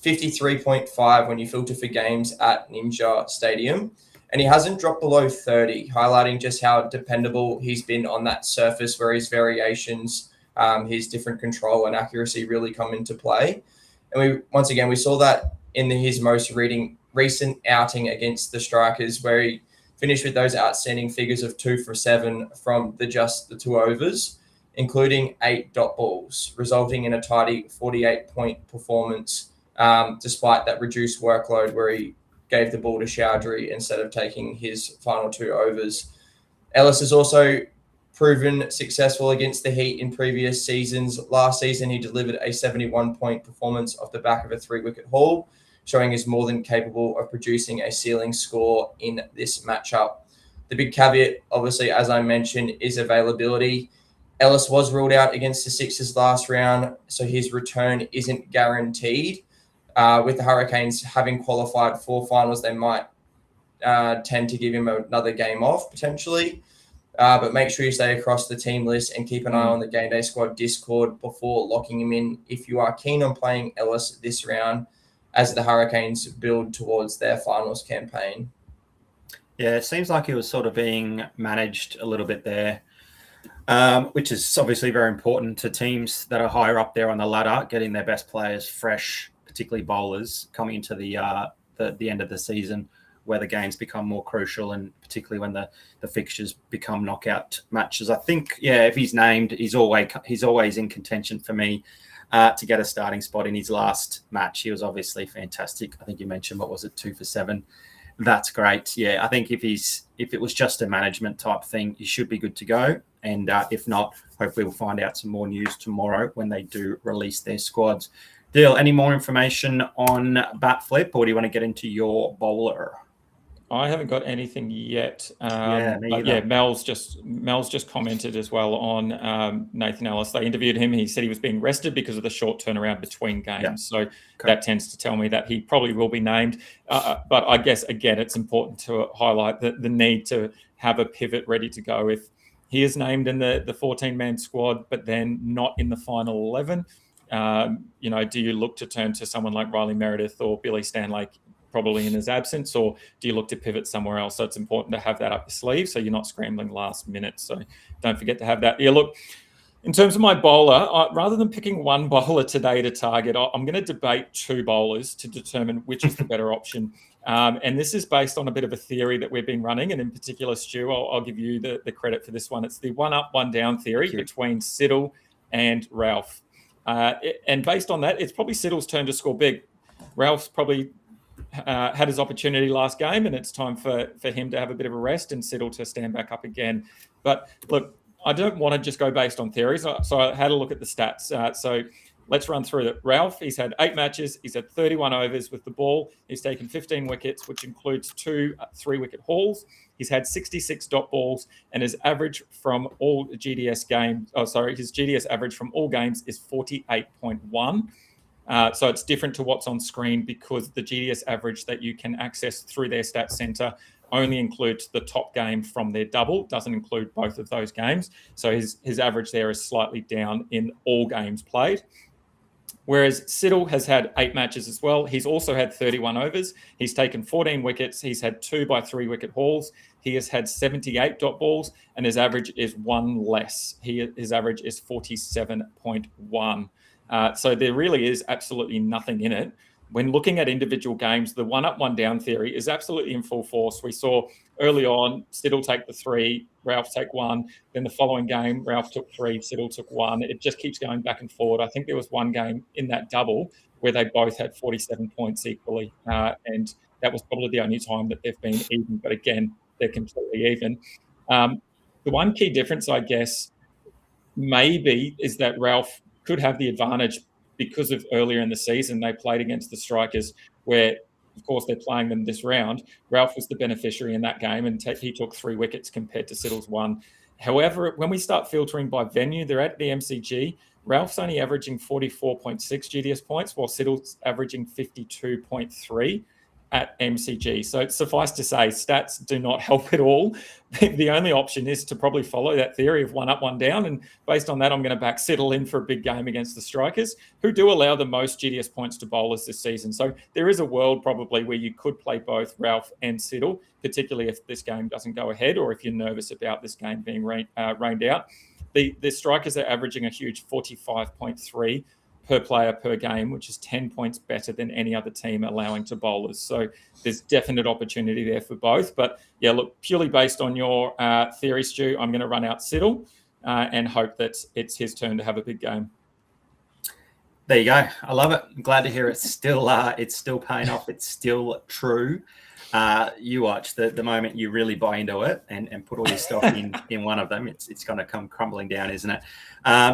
53.5 when you filter for games at Ninja Stadium. And he hasn't dropped below 30, highlighting just how dependable he's been on that surface where his variations, his different control and accuracy really come into play. And we saw that in his most recent outing against the Strikers, where he finished with those outstanding figures of 2 for 7 from just the 2 overs, including 8 dot balls, resulting in a tidy 48-point performance, despite that reduced workload where he gave the ball to Chowdhury instead of taking his final 2 overs. Ellis has also proven successful against the Heat in previous seasons. Last season, he delivered a 71-point performance off the back of a 3-wicket haul, showing he's more than capable of producing a ceiling score in this matchup. The big caveat, obviously, as I mentioned, is availability. Ellis was ruled out against the Sixers last round, so his return isn't guaranteed. With the Hurricanes having qualified for finals, they might tend to give him another game off, potentially. But make sure you stay across the team list and keep an eye on the GameDay Squad Discord before locking him in if you are keen on playing Ellis this round as the Hurricanes build towards their finals campaign. Yeah, it seems like he was sort of being managed a little bit there, which is obviously very important to teams that are higher up there on the ladder, getting their best players fresh, particularly bowlers, coming into the end of the season where the games become more crucial, and particularly when the fixtures become knockout matches. I think, if he's named, he's always in contention for me to get a starting spot in his last match. He was obviously fantastic. I think you mentioned, what was it, 2 for 7? That's great. Yeah, I think if it was just a management type thing, he should be good to go. And if not, hopefully we'll find out some more news tomorrow when they do release their squads. Dale, any more information on bat flip, or do you want to get into your bowler? I haven't got anything yet. Me either. Mel's just commented as well on Nathan Ellis. They interviewed him. He said he was being rested because of the short turnaround between games. So that tends to tell me that he probably will be named. But I guess, again, it's important to highlight the need to have a pivot ready to go. If he is named in the 14-man squad, but then not in the final 11, do you look to turn to someone like Riley Meredith or Billy Stanlake probably in his absence, or do you look to pivot somewhere else? So it's important to have that up your sleeve so you're not scrambling last minute. So don't forget to have that. Yeah, look, in terms of my bowler, rather than picking one bowler today to target, I'm going to debate 2 bowlers to determine which is the better option. And this is based on a bit of a theory that we've been running. And in particular, Stu, I'll give you the credit for this one. It's the 1 up, 1 down theory between Siddle and Ralph. And based on that, it's probably Siddle's turn to score big. Ralph's probably had his opportunity last game, and it's time for him to have a bit of a rest and Siddle to stand back up again. But look, I don't want to just go based on theories. So I had a look at the stats. So let's run through it. Ralph, he's had 8 matches. He's had 31 overs with the ball. He's taken 15 wickets, which includes 2 3-wicket hauls. He's had 66 dot balls, and his average from all GDS games, his GDS average from all games is 48.1. So it's different to what's on screen because the GDS average that you can access through their stats center only includes the top game from their double, doesn't include both of those games. So his average there is slightly down in all games played. Whereas Siddle has had 8 matches as well. He's also had 31 overs. He's taken 14 wickets. He's had 2 by 3-wicket hauls. He has had 78 dot balls, and his average is 1 less. His average is 47.1. So there really is absolutely nothing in it. When looking at individual games, the 1-up, 1-down theory is absolutely in full force. We saw early on Siddle take the 3, Ralph take 1. Then the following game, Ralph took 3, Siddle took 1. It just keeps going back and forward. I think there was one game in that double where they both had 47 points equally. And that was probably the only time that they've been even. But again, they're completely even. The one key difference, I guess, maybe is that Ralph could have the advantage because of earlier in the season, they played against the strikers where, of course, they're playing them this round. Ralph was the beneficiary in that game, and he took 3 wickets compared to Siddle's 1. However, when we start filtering by venue, they're at the MCG. Ralph's only averaging 44.6 GDS points, while Siddle's averaging 52.3 at MCG. So suffice to say, stats do not help at all. The only option is to probably follow that theory of 1-up, 1-down. And based on that, I'm going to back Siddle in for a big game against the strikers, who do allow the most GDS points to bowlers this season. So there is a world probably where you could play both Ralph and Siddle, particularly if this game doesn't go ahead or if you're nervous about this game being rained out. The strikers are averaging a huge 45.3 per player per game, which is 10 points better than any other team allowing to bowlers. So there's definite opportunity there for both. But yeah, look, purely based on your theory, Stu, I'm going to run out Siddle and hope that it's his turn to have a big game. There you go. I love it. I'm glad to hear it's still paying off. It's still true. You watch the moment you really buy into it and put all your stock in one of them, it's going to come crumbling down, isn't it?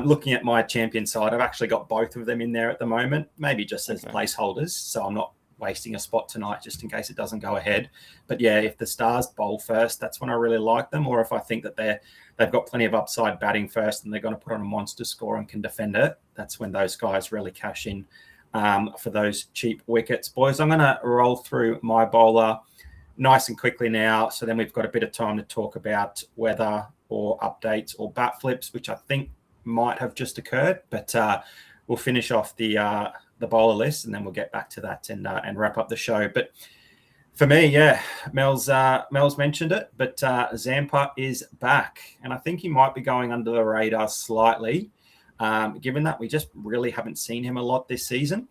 Looking at my champion side, I've actually got both of them in there at the moment, maybe just as placeholders. So I'm not wasting a spot tonight just in case it doesn't go ahead. But yeah, if the Stars bowl first, that's when I really like them. Or if I think that they've got plenty of upside batting first and they're going to put on a monster score and can defend it, that's when those guys really cash in for those cheap wickets. Boys, I'm going to roll through my bowler nice and quickly now. So then we've got a bit of time to talk about weather or updates or bat flips, which I think might have just occurred. But we'll finish off the bowler list and then we'll get back to that and wrap up the show. But for me, yeah, Mel's mentioned it, but Zampa is back. And I think he might be going under the radar slightly, given that we just really haven't seen him a lot this season.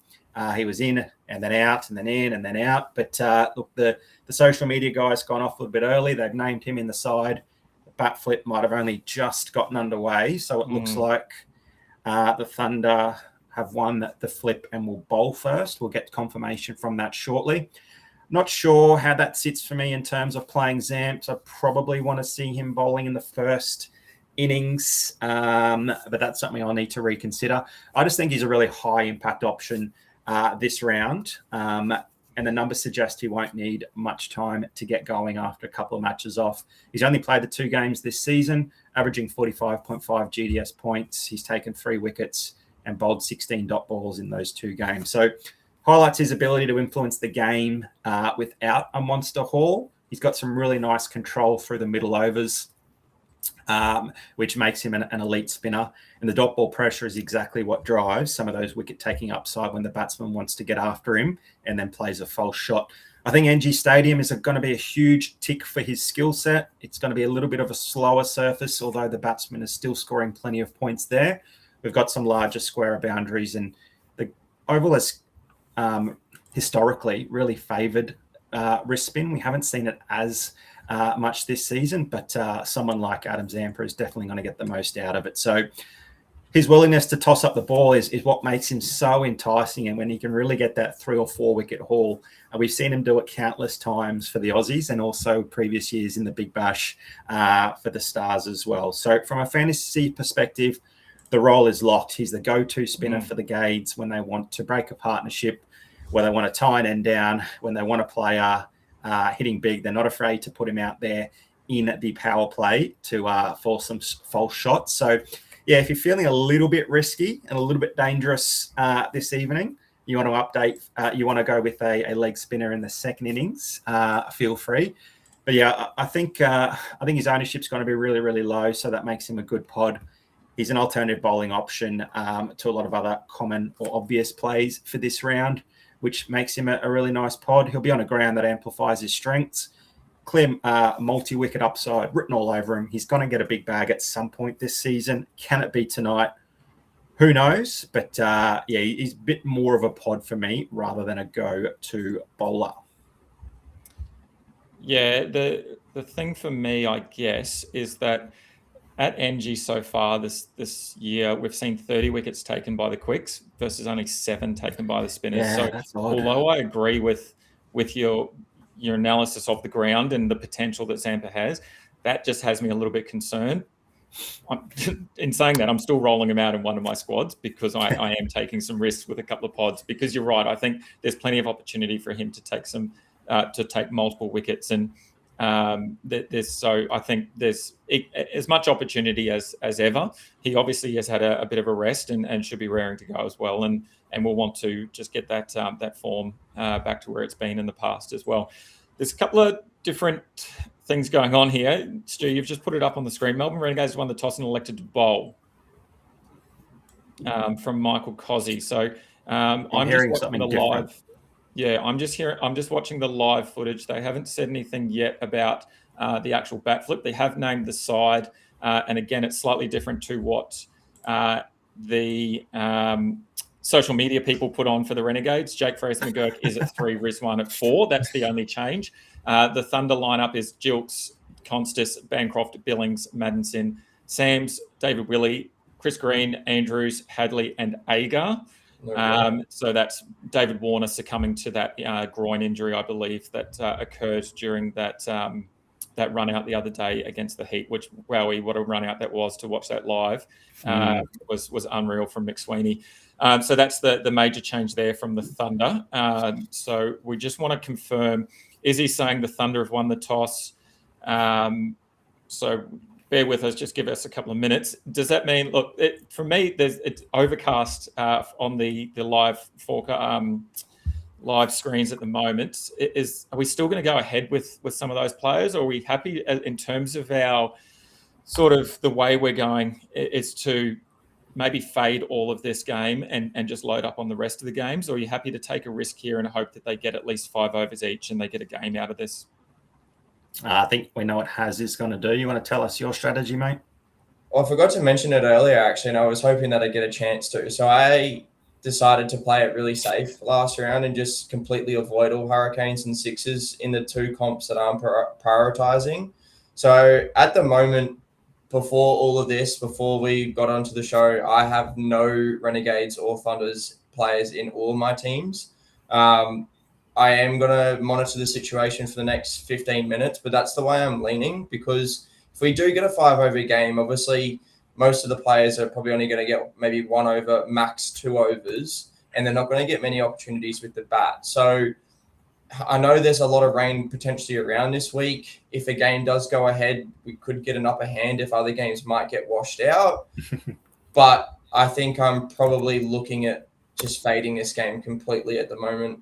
He was in and then out and then in and then out. But look, the social media guys gone off a little bit early. They've named him in the side. The bat flip might have only just gotten underway. So it looks like the Thunder have won the flip and will bowl first. We'll get confirmation from that shortly. Not sure how that sits for me in terms of playing Zamps. I probably want to see him bowling in the first innings, but that's something I'll need to reconsider. I just think he's a really high impact option this round. And the numbers suggest he won't need much time to get going after a couple of matches off. He's only played the 2 games this season, averaging 45.5 GDS points. He's taken 3 wickets and bowled 16 dot balls in those 2 games. So highlights his ability to influence the game without a monster haul. He's got some really nice control through the middle overs, which makes him an elite spinner. And the dot ball pressure is exactly what drives some of those wicket-taking upside when the batsman wants to get after him and then plays a false shot. I think NG Stadium is going to be a huge tick for his skill set. It's going to be a little bit of a slower surface, although the batsman is still scoring plenty of points there. We've got some larger square boundaries, and the Oval has historically really favoured wrist spin. We haven't seen it as much this season, but someone like Adam Zampa is definitely going to get the most out of it. So his willingness to toss up the ball is what makes him so enticing. And when he can really get that 3 or 4 wicket haul, we've seen him do it countless times for the Aussies and also previous years in the Big Bash for the Stars as well. So from a fantasy perspective, the role is locked. He's the go-to spinner for the Gades when they want to break a partnership, where they want to tie an end down, when they want a player hitting big. They're not afraid to put him out there in the power play to force some false shots. So, yeah, if you're feeling a little bit risky and a little bit dangerous this evening, you want to update, you want to go with a leg spinner in the second innings, feel free. But yeah, I think his ownership's going to be really, really low, so that makes him a good pod. He's an alternative bowling option to a lot of other common or obvious plays for this round, which makes him a really nice pod. He'll be on a ground that amplifies his strengths. Clear multi-wicket upside written all over him. He's going to get a big bag at some point this season. Can it be tonight? Who knows? But yeah, he's a bit more of a pod for me rather than a go-to bowler. Yeah, the thing for me, I guess, is that at NG so far this year, we've seen 30 wickets taken by the quicks versus only 7 taken by the spinners. Yeah, so that's odd. Although I agree with your analysis of the ground and the potential that Zampa has, that just has me a little bit concerned. In saying that, I'm still rolling him out in one of my squads because I am taking some risks with a couple of pods, because you're right. I think there's plenty of opportunity for him to take multiple wickets, and I think there's as much opportunity as ever. He obviously has had a bit of a rest and should be raring to go as well, and we'll want to just get that form back to where it's been in the past as well. There's a couple of different things going on here. Stu, you've just put it up on the screen. Melbourne Renegades won the toss and elected to bowl, from Michael Cozzi. So I'm just watching the live. Yeah, I'm just watching the live footage. They haven't said anything yet about the actual bat flip. They have named the side, and again, it's slightly different to what the social media people put on for the Renegades. Jake Fraser-McGurk is at 3, Rizwan at 4. That's the only change. The Thunder lineup is Jilks, Constis, Bancroft, Billings, Madison, Sams, David Willey, Chris Green, Andrews, Hadley, and Agar. So that's David Warner succumbing to that groin injury, I believe, that occurred during that run out the other day against the Heat, which, wowie, what a run out that was to watch that live. Was unreal from Mick Sweeney. So that's the major change there from the Thunder. So we just want to confirm, is he saying the Thunder have won the toss? So bear with us, just give us a couple of minutes. Does that mean, look, for me, it's overcast on the live screens at the moment. Are we still going to go ahead with some of those players, or are we happy in terms of our sort of the way we're going is to maybe fade all of this game and just load up on the rest of the games? Or are you happy to take a risk here and hope that they get at least 5 overs each and they get a game out of this? I think we know what Haz is going to do. You want to tell us your strategy, mate? Well, I forgot to mention it earlier, actually, and I was hoping that I'd get a chance to. So I decided to play it really safe last round and just completely avoid all hurricanes and sixes in the 2 comps that I'm prioritizing. So at the moment, before we got onto the show, I have no Renegades or Thunders players in all my teams. I am going to monitor the situation for the next 15 minutes, but that's the way I'm leaning, because if we do get a 5 over game, obviously most of the players are probably only going to get maybe 1 over, max 2 overs, and they're not going to get many opportunities with the bat. So I know there's a lot of rain potentially around this week. If a game does go ahead, we could get an upper hand if other games might get washed out. But I think I'm probably looking at just fading this game completely at the moment.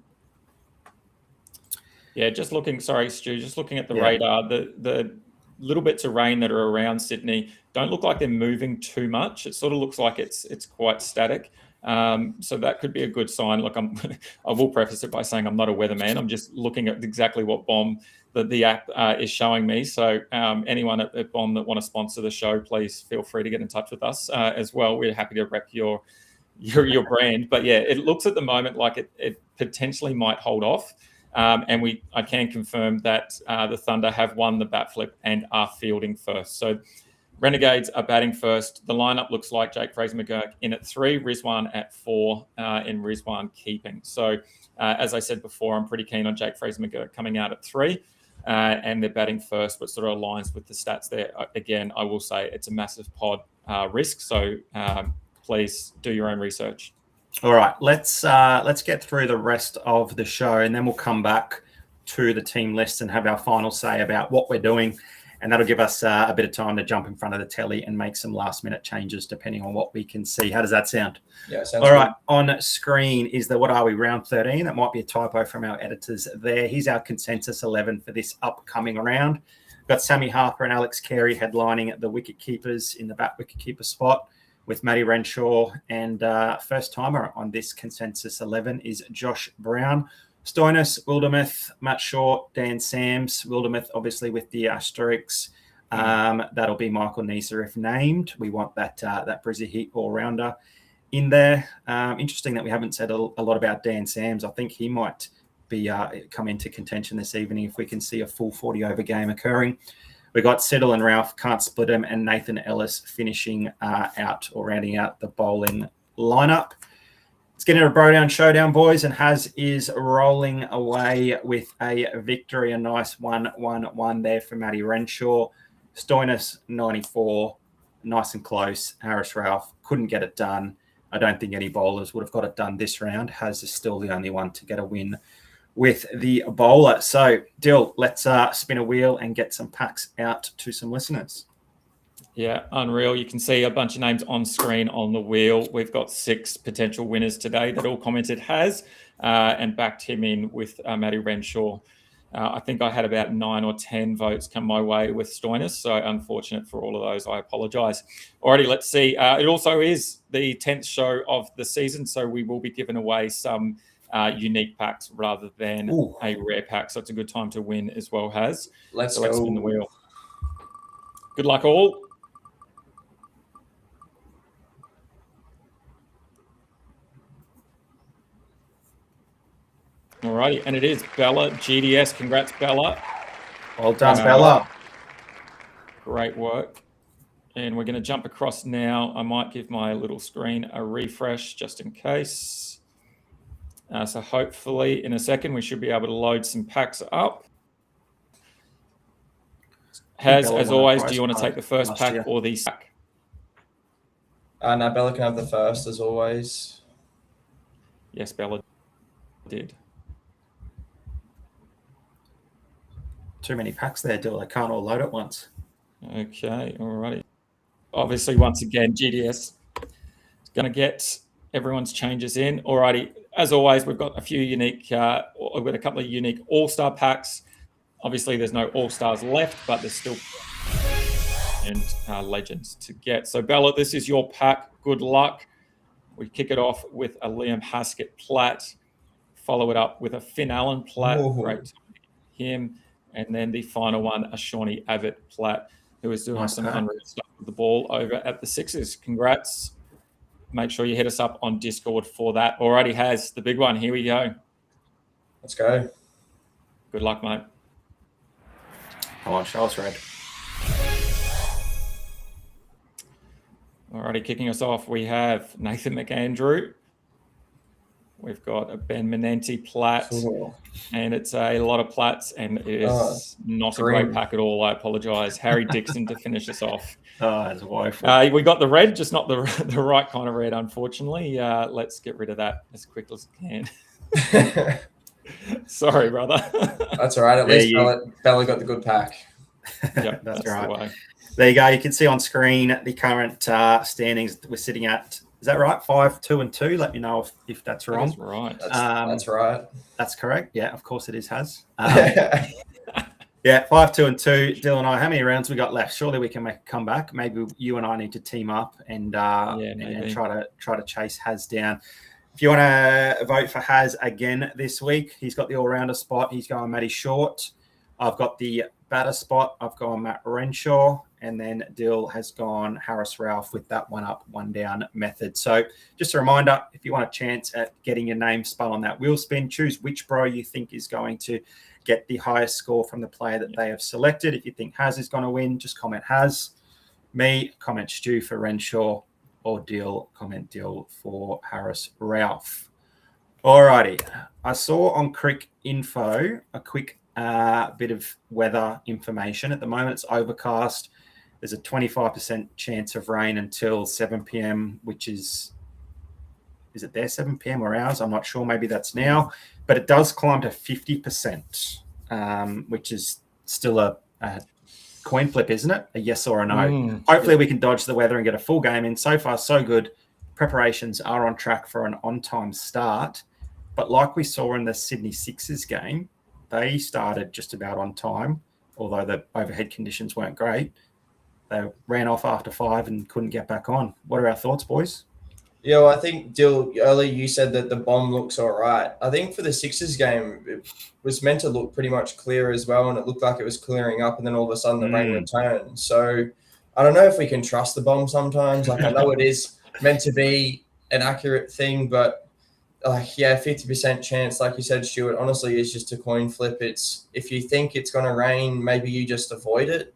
Yeah, just looking at the radar, the little bits of rain that are around Sydney don't look like they're moving too much. It sort of looks like it's quite static. So that could be a good sign. Look, I will preface it by saying I'm not a weatherman. I'm just looking at exactly what BOM the app is showing me. So anyone at BOM that want to sponsor the show, please feel free to get in touch with us as well. We're happy to rep your brand. But yeah, it looks at the moment like it potentially might hold off. And I can confirm that the Thunder have won the bat flip and are fielding first. So Renegades are batting first. The lineup looks like Jake Fraser-McGurk in at 3, Rizwan at 4, and Rizwan keeping. So as I said before, I'm pretty keen on Jake Fraser-McGurk coming out at 3. and they're batting first, but sort of aligns with the stats there. Again, I will say it's a massive pod risk, so please do your own research. All right, let's get through the rest of the show, and then we'll come back to the team list and have our final say about what we're doing. And that'll give us a bit of time to jump in front of the telly and make some last-minute changes depending on what we can see. How does that sound? Yeah, sounds all good. right. On screen is the What Are We round 13. That might be a typo from our editors there. Here's our consensus 11 for this upcoming round. We've got Sammy Harper and Alex Carey headlining the wicket keepers in the bat wicket keeper spot with Matty Renshaw. And first timer on this consensus 11 is Josh Brown. Stoinis, Wildermuth, Matt Short, Dan Sams. Wildermuth, obviously, with the asterisks. That'll be Michael Neser if named. We want that Brizzy Heat all-rounder in there. Interesting that we haven't said a lot about Dan Sams. I think he might be come into contention this evening if we can see a full 40-over game occurring. We got Siddle and Ralph, can't split him, and Nathan Ellis finishing out or rounding out the bowling lineup. Let's get into a Bro Down Showdown, boys, and Haz is rolling away with a victory. A nice 1-1-1 there for Matty Renshaw. Stoinis, 94, nice and close. Harris Ralph couldn't get it done. I don't think any bowlers would have got it done this round. Haz is still the only one to get a win with the bowler. So, Dill, let's spin a wheel and get some packs out to some listeners. Yeah, unreal. You can see a bunch of names on screen on the wheel. We've got 6 potential winners today that all commented Haz and backed him in with Matty Renshaw. I think I had about 9 or 10 votes come my way with Stoinis, so unfortunate for all of those. I apologise. Alrighty, let's see. It also is the 10th show of the season, so we will be giving away some unique packs rather than a rare pack. So it's a good time to win as well, Haz. Let's spin the wheel. Good luck, all. Alrighty, and it is Bella GDS. Congrats, Bella. Well done, Bella. Great work. And we're going to jump across now. I might give my little screen a refresh just in case. So hopefully in a second we should be able to load some packs up. Haz, as always, do you want to take the first pack or the sack? No, Bella can have the first, as always. Yes, Bella did. Too many packs there, Dill. They can't all load at once. Okay, alrighty. Obviously, once again, GDS is going to get everyone's changes in. Alrighty, as always, we've got a few unique, we've got a couple of unique All-Star packs. Obviously, there's no All-Stars left, but there's still and legends to get. So, Bella, this is your pack. Good luck. We kick it off with a Liam Haskett Platt. Follow it up with a Finn Allen Platt. Great to him. And then the final one, a Shawnee Abbott Platt, who is doing some unreal stuff with the ball over at the Sixers. Congrats. Make sure you hit us up on Discord for that. Already has the big one. Here we go. Let's go. Good luck, mate. Come on, show us red. Alrighty, kicking us off, we have Nathan McAndrew. We've got a Ben Menenti Platt, and it's a lot of Platts, and it is not a great pack at all. I apologise. Harry Dixon to finish us off. That's woeful. We got the red, just not the right kind of red, unfortunately. Let's get rid of that as quick as we can. Sorry, brother. That's all right. At least Bella got the good pack. Yep, that's right. The way. There you go. You can see on screen the current standings we're sitting at. Is that right? 5, 2, and 2. Let me know if that's wrong. That's right. That's right. That's correct. Yeah, of course it is, Haz. Yeah, 5, 2, and 2. Dylan and I, how many rounds we got left? Surely we can make a comeback. Maybe you and I need to team up and try to chase Haz down. If you want to vote for Haz again this week, he's got the all-rounder spot. He's going Matty Short. I've got the batter spot. I've gone Matt Renshaw. And then Dill has gone Harris Ralph with that 1 up, 1 down method. So just a reminder, if you want a chance at getting your name spun on that wheel spin, choose which bro you think is going to get the highest score from the player that they have selected. If you think Haz is going to win, just comment Haz. Me, comment Stu for Renshaw, or Dill, comment Dill for Harris Ralph. Alrighty. I saw on Crick Info a quick bit of weather information. At the moment, it's overcast. There's a 25% chance of rain until 7 p.m., which is it there 7 p.m. or ours? I'm not sure. Maybe that's now. But it does climb to 50%, which is still a coin flip, isn't it? A yes or a no. Hopefully we can dodge the weather and get a full game in. So far, so good. Preparations are on track for an on-time start. But like we saw in the Sydney Sixers game, they started just about on time, although the overhead conditions weren't great. They ran off after 5 and couldn't get back on. What are our thoughts, boys? Yeah, well, I think, Dill, earlier you said that the bomb looks all right. I think for the Sixers game, it was meant to look pretty much clear as well, and it looked like it was clearing up, and then all of a sudden the rain returned. So I don't know if we can trust the bomb sometimes. Like, I know it is meant to be an accurate thing, but 50% chance, like you said, Stuart, honestly is just a coin flip. It's if you think it's going to rain, maybe you just avoid it,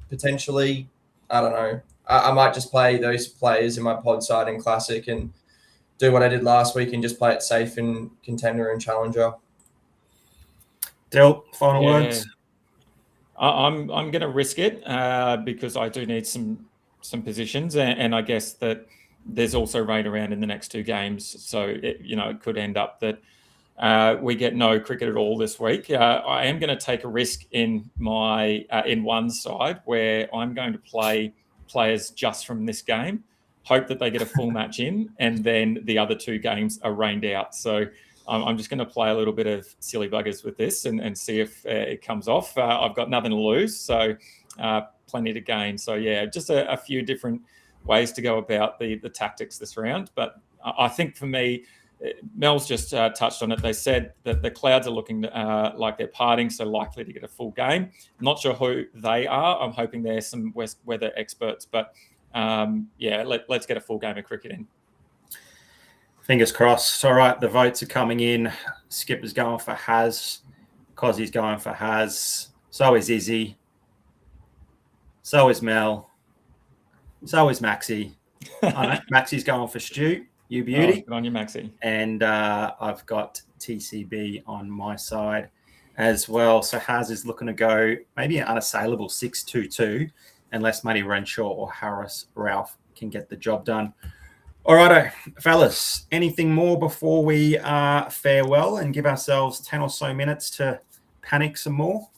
potentially. I don't know. I might just play those players in my pod side in Classic and do what I did last week and just play it safe in Contender and Challenger. Dill, final words? I'm going to risk it because I do need some positions, and I guess that there's also rain around in the next 2 games, so it could end up that we get no cricket at all this week. I am going to take a risk in my in one side where I'm going to play players just from this game, hope that they get a full match in, and then the other 2 games are rained out. So I'm just going to play a little bit of silly buggers with this and see if it comes off. I've got nothing to lose, so plenty to gain. So just a few different ways to go about the tactics this round. But I think for me, Mel's just touched on it. They said that the Clouds are looking like they're parting, so likely to get a full game. I'm not sure who they are. I'm hoping they're some weather experts. But, let's get a full game of cricket in. Fingers crossed. All right, the votes are coming in. Skipper's going for Haz. Cozzie's going for Haz. So is Izzy. So is Mel. So is Maxi. Maxi's going for Stu. You beauty. Good on you, Maxi. And I've got TCB on my side as well. So Haz is looking to go maybe an unassailable 6-2-2 unless Matty Renshaw or Harris Ralph can get the job done. All right, fellas, anything more before we farewell and give ourselves 10 or so minutes to panic some more?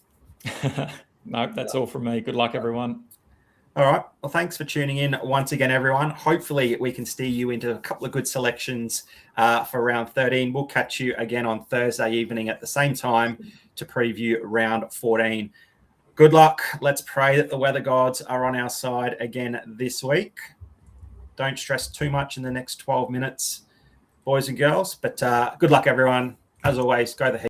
No, that's all from me. Good luck, everyone. All right. Well, thanks for tuning in once again, everyone. Hopefully, we can steer you into a couple of good selections for round 13. We'll catch you again on Thursday evening at the same time to preview round 14. Good luck. Let's pray that the weather gods are on our side again this week. Don't stress too much in the next 12 minutes, boys and girls. But good luck, everyone. As always, go the heat.